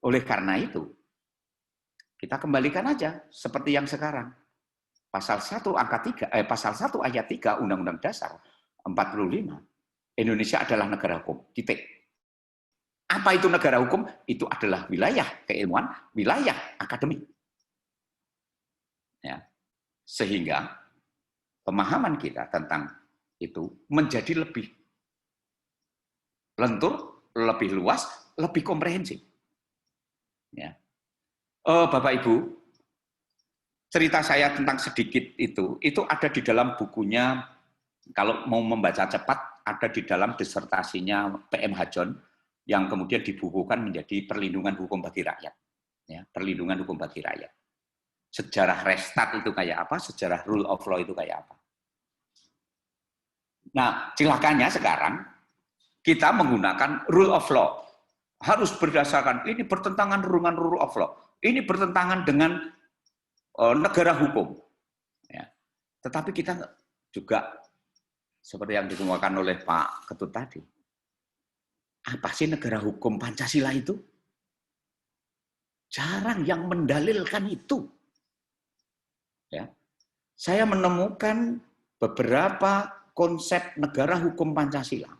S1: Oleh karena itu, kita kembalikan aja seperti yang sekarang. Pasal 1 pasal 1 ayat 3 Undang-Undang Dasar 45. Indonesia adalah negara hukum. Titik. Apa itu negara hukum? Itu adalah wilayah keilmuan, wilayah akademik. Ya. Sehingga pemahaman kita tentang itu menjadi lebih lentur, lebih luas, lebih komprehensif. Ya. Bapak Ibu, cerita saya tentang sedikit itu ada di dalam bukunya, kalau mau membaca cepat, ada di dalam disertasinya PM Hajon, yang kemudian dibukukan menjadi Perlindungan Hukum bagi Rakyat. Ya, Perlindungan Hukum bagi Rakyat. Sejarah Restat itu kayak apa, sejarah rule of law itu kayak apa. Nah, celakanya sekarang, kita menggunakan rule of law. Harus berdasarkan, ini bertentangan dengan rule of law. Ini bertentangan dengan negara hukum. Ya. Tetapi kita juga, seperti yang dikemukakan oleh Pak Ketut tadi, apa sih negara hukum Pancasila itu? Jarang yang mendalilkan itu. Ya. Saya menemukan beberapa konsep negara hukum Pancasila.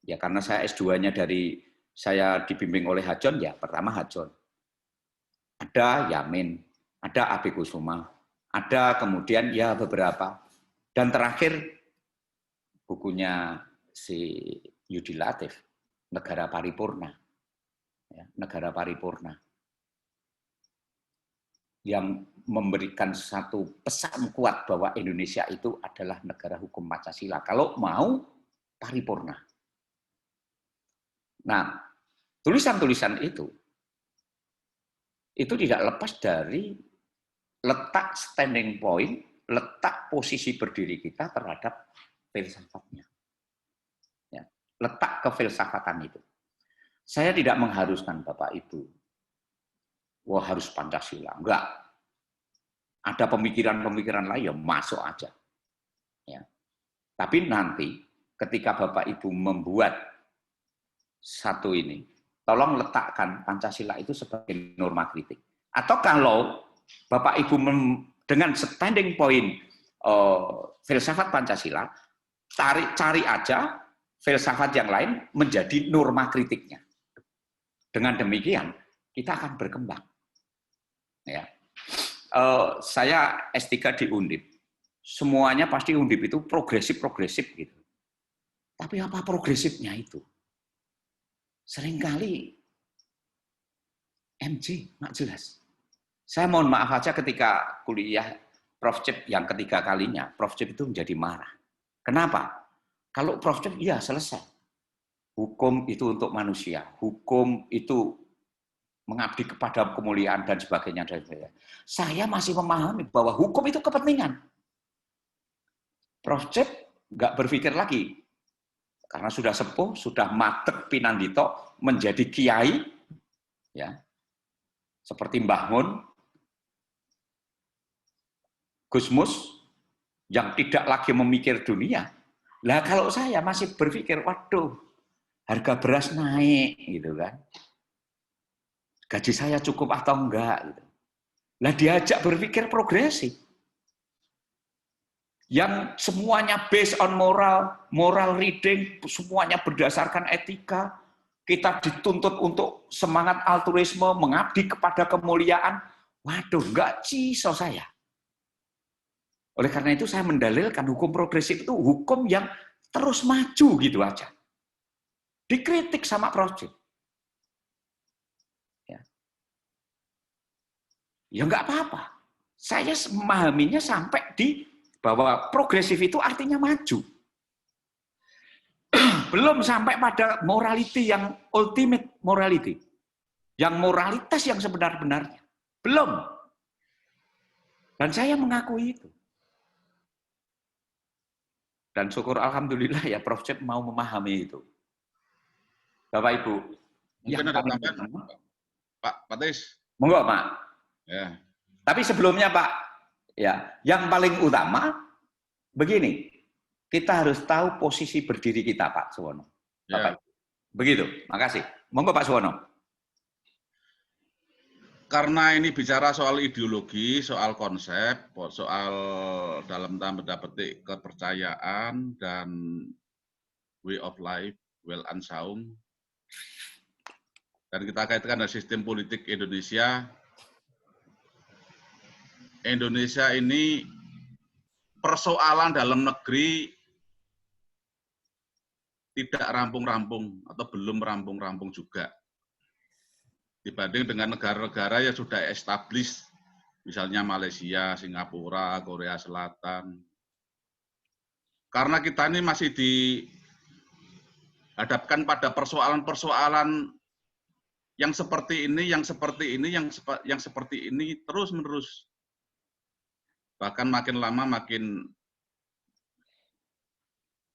S1: Ya karena saya S2-nya saya dibimbing oleh Hajon, ya pertama Hajon. Ada Yamin, ada AB Kusuma, ada kemudian ya beberapa. Dan terakhir bukunya si Yudi Latif, Negara Paripurna. Ya, Negara Paripurna. Yang memberikan satu pesan kuat bahwa Indonesia itu adalah negara hukum Pancasila. Kalau mau paripurna. Nah, tulisan-tulisan itu tidak lepas dari letak standing point, letak posisi berdiri kita terhadap filsafatnya. Ya, letak kefilsafatan itu. Saya tidak mengharuskan Bapak Ibu wah harus Pancasila. Enggak. Ada pemikiran-pemikiran lain ya masuk aja. Ya. Tapi nanti ketika Bapak Ibu membuat satu ini, tolong letakkan Pancasila itu sebagai norma kritik. Atau kalau Bapak Ibu dengan standing point filsafat Pancasila, cari aja filsafat yang lain menjadi norma kritiknya. Dengan demikian, kita akan berkembang. Ya. Saya S3 di Undip. Semuanya pasti Undip itu progresif gitu. Tapi apa progresifnya itu? Seringkali MJ, nggak jelas. Saya mohon maaf aja ketika kuliah Prof. Cip yang ketiga kalinya, Prof. Cip itu menjadi marah. Kenapa? Kalau Prof. Cip, ya selesai. Hukum itu untuk manusia. Hukum itu mengabdi kepada kemuliaan dan sebagainya. Saya masih memahami bahwa hukum itu kepentingan. Prof. Cip nggak berpikir lagi. Karena sudah sepuh, sudah matek pinandito, menjadi kiai, ya, seperti Mbah Mun, Gusmus, yang tidak lagi memikir dunia. Lah kalau saya masih berpikir, waduh, harga beras naik, gitu kan. Gaji saya cukup atau enggak, gitu. Lah diajak berpikir progresif. Yang semuanya based on moral reading, semuanya berdasarkan etika, kita dituntut untuk semangat altruisme, mengabdi kepada kemuliaan. Waduh, enggak ciso saya. Oleh karena itu saya mendalilkan hukum progresif itu hukum yang terus maju gitu aja. Dikritik sama Prof. Cip. Ya enggak apa-apa. Saya memahaminya sampai di bahwa progresif itu artinya maju. Belum sampai pada morality yang ultimate morality. Yang moralitas yang sebenar-benarnya. Belum. Dan saya mengakui itu. Dan syukur alhamdulillah ya Prof. Cip mau memahami itu. Bapak Ibu.
S3: Mungkin ada tambahan, Pak Tis.
S1: Monggo, Pak.
S3: Ya.
S1: Tapi sebelumnya Pak, ya, yang paling utama begini, kita harus tahu posisi berdiri kita, Pak Suwono. Bapak. Ya. Begitu, makasih. Monggo Pak Suwono.
S3: Karena ini bicara soal ideologi, soal konsep, soal dalam tanda petik kepercayaan dan way of life, well ansaung. Dan kita kaitkan dengan sistem politik Indonesia. Indonesia ini persoalan dalam negeri tidak rampung-rampung atau belum rampung-rampung juga. Dibanding dengan negara-negara yang sudah established, misalnya Malaysia, Singapura, Korea Selatan. Karena kita ini masih dihadapkan pada persoalan-persoalan yang seperti ini, yang seperti ini, yang seperti ini terus-menerus. Bahkan makin lama makin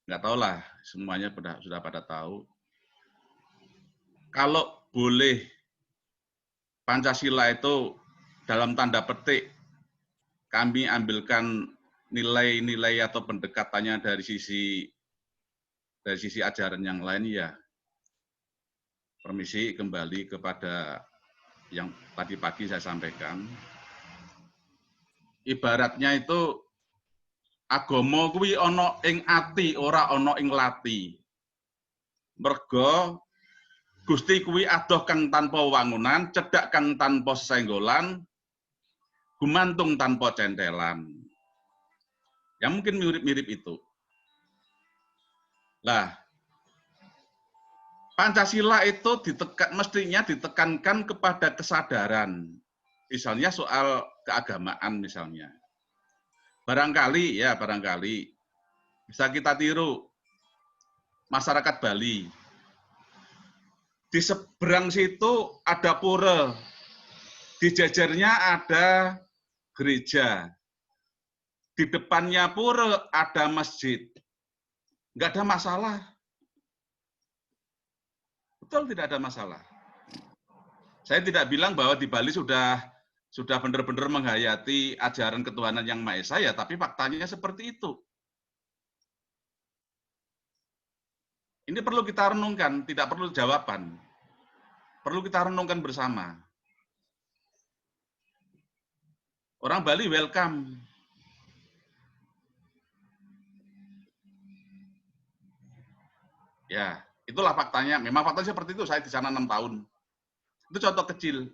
S3: nggak tahu lah, semuanya sudah pada tahu. Kalau boleh Pancasila itu dalam tanda petik kami ambilkan nilai-nilai atau pendekatannya dari sisi ajaran yang lain, ya permisi kembali kepada yang tadi pagi saya sampaikan. Ibaratnya itu agama kuwi ana ing ati, ora ana ing lati. Mergo Gusti kuwi adoh kang tanpa wangunan, cedhak kang tanpa senggolan, gumantung tanpa centelan. Ya mungkin mirip-mirip itu. Lah, Pancasila itu mestinya ditekankan kepada kesadaran. Misalnya soal keagamaan misalnya. Barangkali bisa kita tiru masyarakat Bali. Di seberang situ ada pura, di jajarnya ada gereja, di depannya pura ada masjid. Nggak ada masalah. Betul, tidak ada masalah. Saya tidak bilang bahwa di Bali sudah benar-benar menghayati ajaran ketuhanan yang Maha Esa ya, tapi faktanya seperti itu. Ini perlu kita renungkan, tidak perlu jawaban. Perlu kita renungkan bersama. Orang Bali welcome. Ya, itulah faktanya. Memang faktanya seperti itu. Saya di sana 6 tahun. Itu contoh kecil.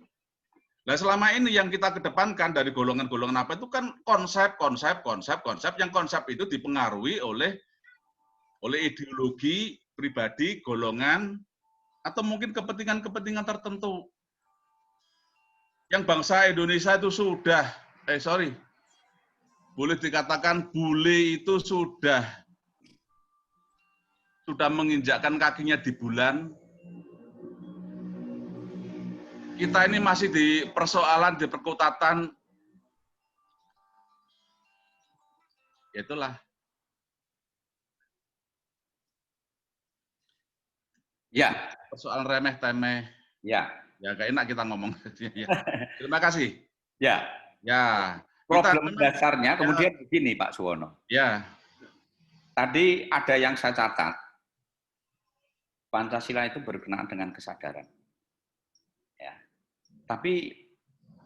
S3: Nah, selama ini yang kita kedepankan dari golongan-golongan apa itu kan konsep yang konsep itu dipengaruhi oleh ideologi pribadi, golongan, atau mungkin kepentingan-kepentingan tertentu. Yang bangsa Indonesia itu sudah, boleh dikatakan bule itu sudah menginjakkan kakinya di bulan. Kita ini masih di persoalan, di perkutatan. Itulah.
S1: Ya.
S3: Persoalan remeh-temeh.
S1: Ya.
S3: Ya, gak enak kita ngomong. Ya. Terima kasih.
S1: Ya.
S3: Ya.
S1: Problem dasarnya kemudian begini, Pak Suwono.
S3: Ya.
S1: Tadi ada yang saya catat. Pancasila itu berkenaan dengan kesadaran. Ya. Tapi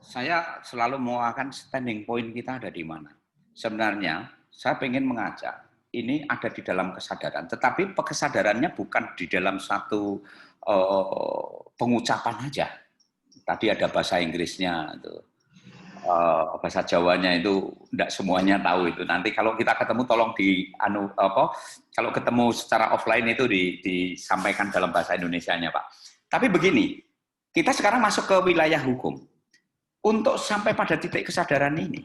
S1: saya selalu mengatakan standing point kita ada di mana. Sebenarnya saya ingin mengajak, ini ada di dalam kesadaran, tetapi kesadarannya bukan di dalam satu pengucapan aja. Tadi ada bahasa Inggrisnya, itu, bahasa Jawanya itu tidak semuanya tahu itu. Nanti kalau kita ketemu tolong kalau ketemu secara offline itu disampaikan dalam bahasa Indonesianya, Pak. Tapi begini, kita sekarang masuk ke wilayah hukum. Untuk sampai pada titik kesadaran ini,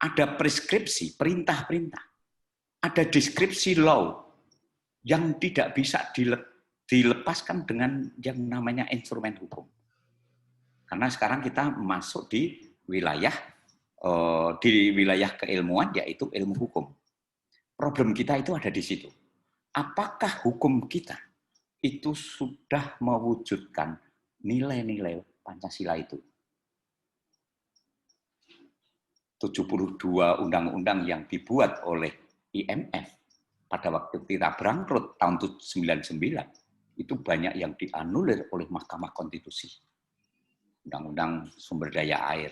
S1: ada preskripsi, perintah-perintah, ada deskripsi law yang tidak bisa dilepaskan dengan yang namanya instrumen hukum. Karena sekarang kita masuk di wilayah keilmuan, yaitu ilmu hukum. Problem kita itu ada di situ. Apakah hukum kita itu sudah mewujudkan nilai-nilai Pancasila itu? 72 undang-undang yang dibuat oleh IMF pada waktu kita bangkrut tahun 99 itu banyak yang dianulir oleh Mahkamah Konstitusi. Undang-undang sumber daya air,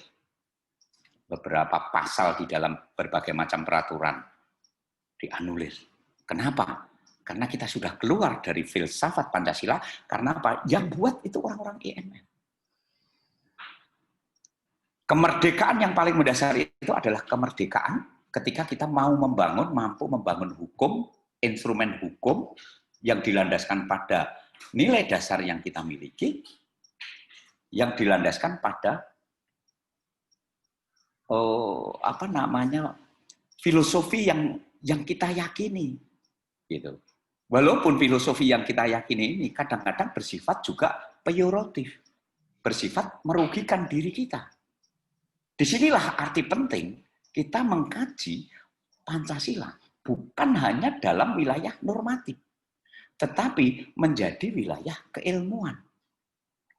S1: beberapa pasal di dalam berbagai macam peraturan dianulir. Kenapa? Karena kita sudah keluar dari filsafat Pancasila. Karena apa? Yang buat itu orang-orang IMF. Kemerdekaan yang paling mendasar itu adalah kemerdekaan ketika kita mampu membangun hukum, instrumen hukum yang dilandaskan pada nilai dasar yang kita miliki, yang dilandaskan pada filosofi yang kita yakini, gitu. Walaupun filosofi yang kita yakini ini kadang-kadang bersifat juga peyoratif, bersifat merugikan diri kita. Disinilah arti penting kita mengkaji Pancasila bukan hanya dalam wilayah normatif, tetapi menjadi wilayah keilmuan,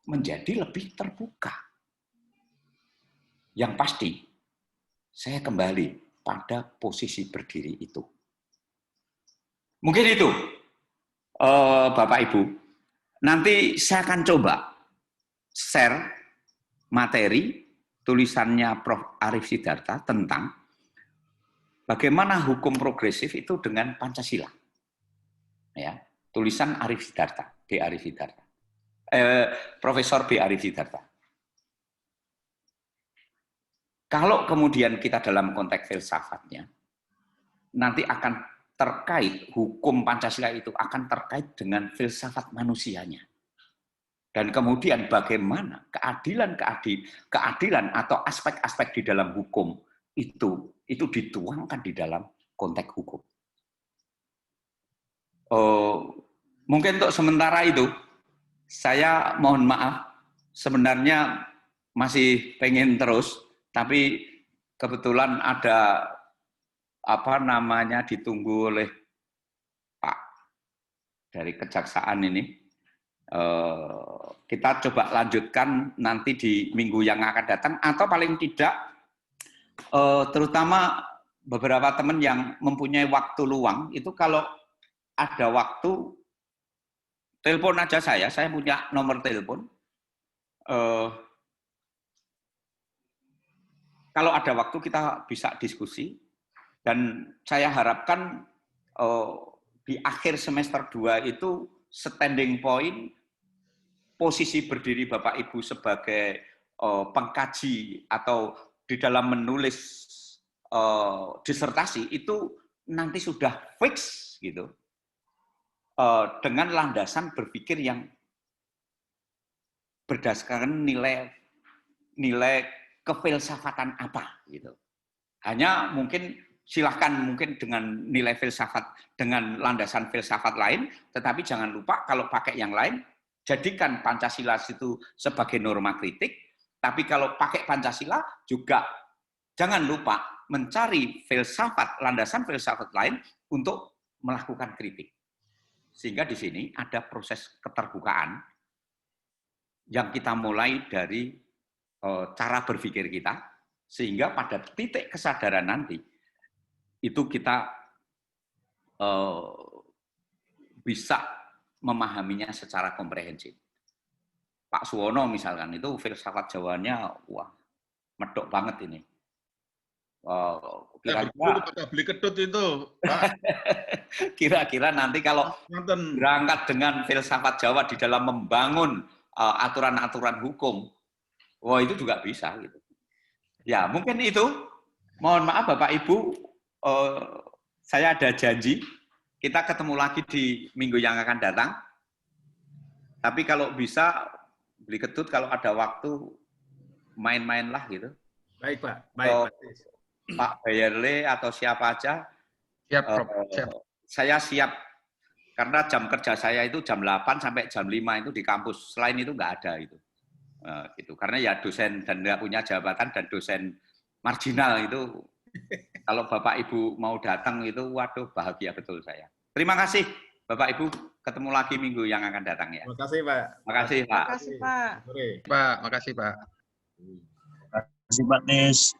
S1: menjadi lebih terbuka. Yang pasti, saya kembali pada posisi berdiri itu. Mungkin itu, Bapak Ibu. Nanti saya akan coba share materi tulisannya Prof. Arif Sidarta tentang bagaimana hukum progresif itu dengan Pancasila. Ya, tulisan Arif Sidarta, B. Arif Sidarta. Profesor B. Arif Sidarta. Kalau kemudian kita dalam konteks filsafatnya, nanti akan terkait hukum Pancasila itu akan terkait dengan filsafat manusianya. Dan kemudian bagaimana keadilan atau aspek-aspek di dalam hukum itu dituangkan di dalam konteks hukum. Mungkin untuk sementara itu, saya mohon maaf, sebenarnya masih pengen terus, tapi kebetulan ada ditunggu oleh Pak dari Kejaksaan ini. Kita coba lanjutkan nanti di minggu yang akan datang, atau paling tidak terutama beberapa teman yang mempunyai waktu luang itu kalau ada waktu telepon aja saya punya nomor telepon. Kalau ada waktu kita bisa diskusi, dan saya harapkan di akhir semester 2 itu standing point, posisi berdiri Bapak Ibu sebagai pengkaji atau di dalam menulis disertasi itu nanti sudah fix gitu, dengan landasan berpikir yang berdasarkan nilai kefilsafatan apa gitu. Hanya silahkan mungkin dengan nilai filsafat, dengan landasan filsafat lain, tetapi jangan lupa kalau pakai yang lain, jadikan Pancasila itu sebagai norma kritik, tapi kalau pakai Pancasila juga jangan lupa mencari filsafat, landasan filsafat lain untuk melakukan kritik. Sehingga di sini ada proses keterbukaan yang kita mulai dari cara berpikir kita, sehingga pada titik kesadaran nanti itu kita bisa memahaminya secara komprehensif. Pak Suwono misalkan itu filsafat Jawanya wah medok banget ini. Kira-kira
S3: beli ketut itu, Pak.
S1: Kira-kira nanti kalau berangkat dengan filsafat Jawa di dalam membangun aturan-aturan hukum, wah itu juga bisa gitu. Ya mungkin itu. Mohon maaf Bapak Ibu, saya ada janji kita ketemu lagi di minggu yang akan datang. Tapi kalau bisa beli ketut, kalau ada waktu main-mainlah gitu.
S2: Baik Pak, baik Pak.
S1: Pak Bayerle atau siapa aja.
S4: Siap, Prof. Siap.
S1: Saya siap. Karena jam kerja saya itu jam 8 sampai jam 5 itu di kampus. Selain itu nggak ada itu. Gitu. Karena ya dosen dan nggak punya jabatan dan dosen marginal itu. Kalau Bapak Ibu mau datang itu, waduh bahagia betul saya. Terima kasih Bapak Ibu. Ketemu lagi minggu yang akan datang ya.
S2: Terima kasih Pak.
S1: Terima kasih Pak.
S5: Terima kasih Pak.
S4: Pak, makasih Pak.
S6: Terima kasih Pak Nis.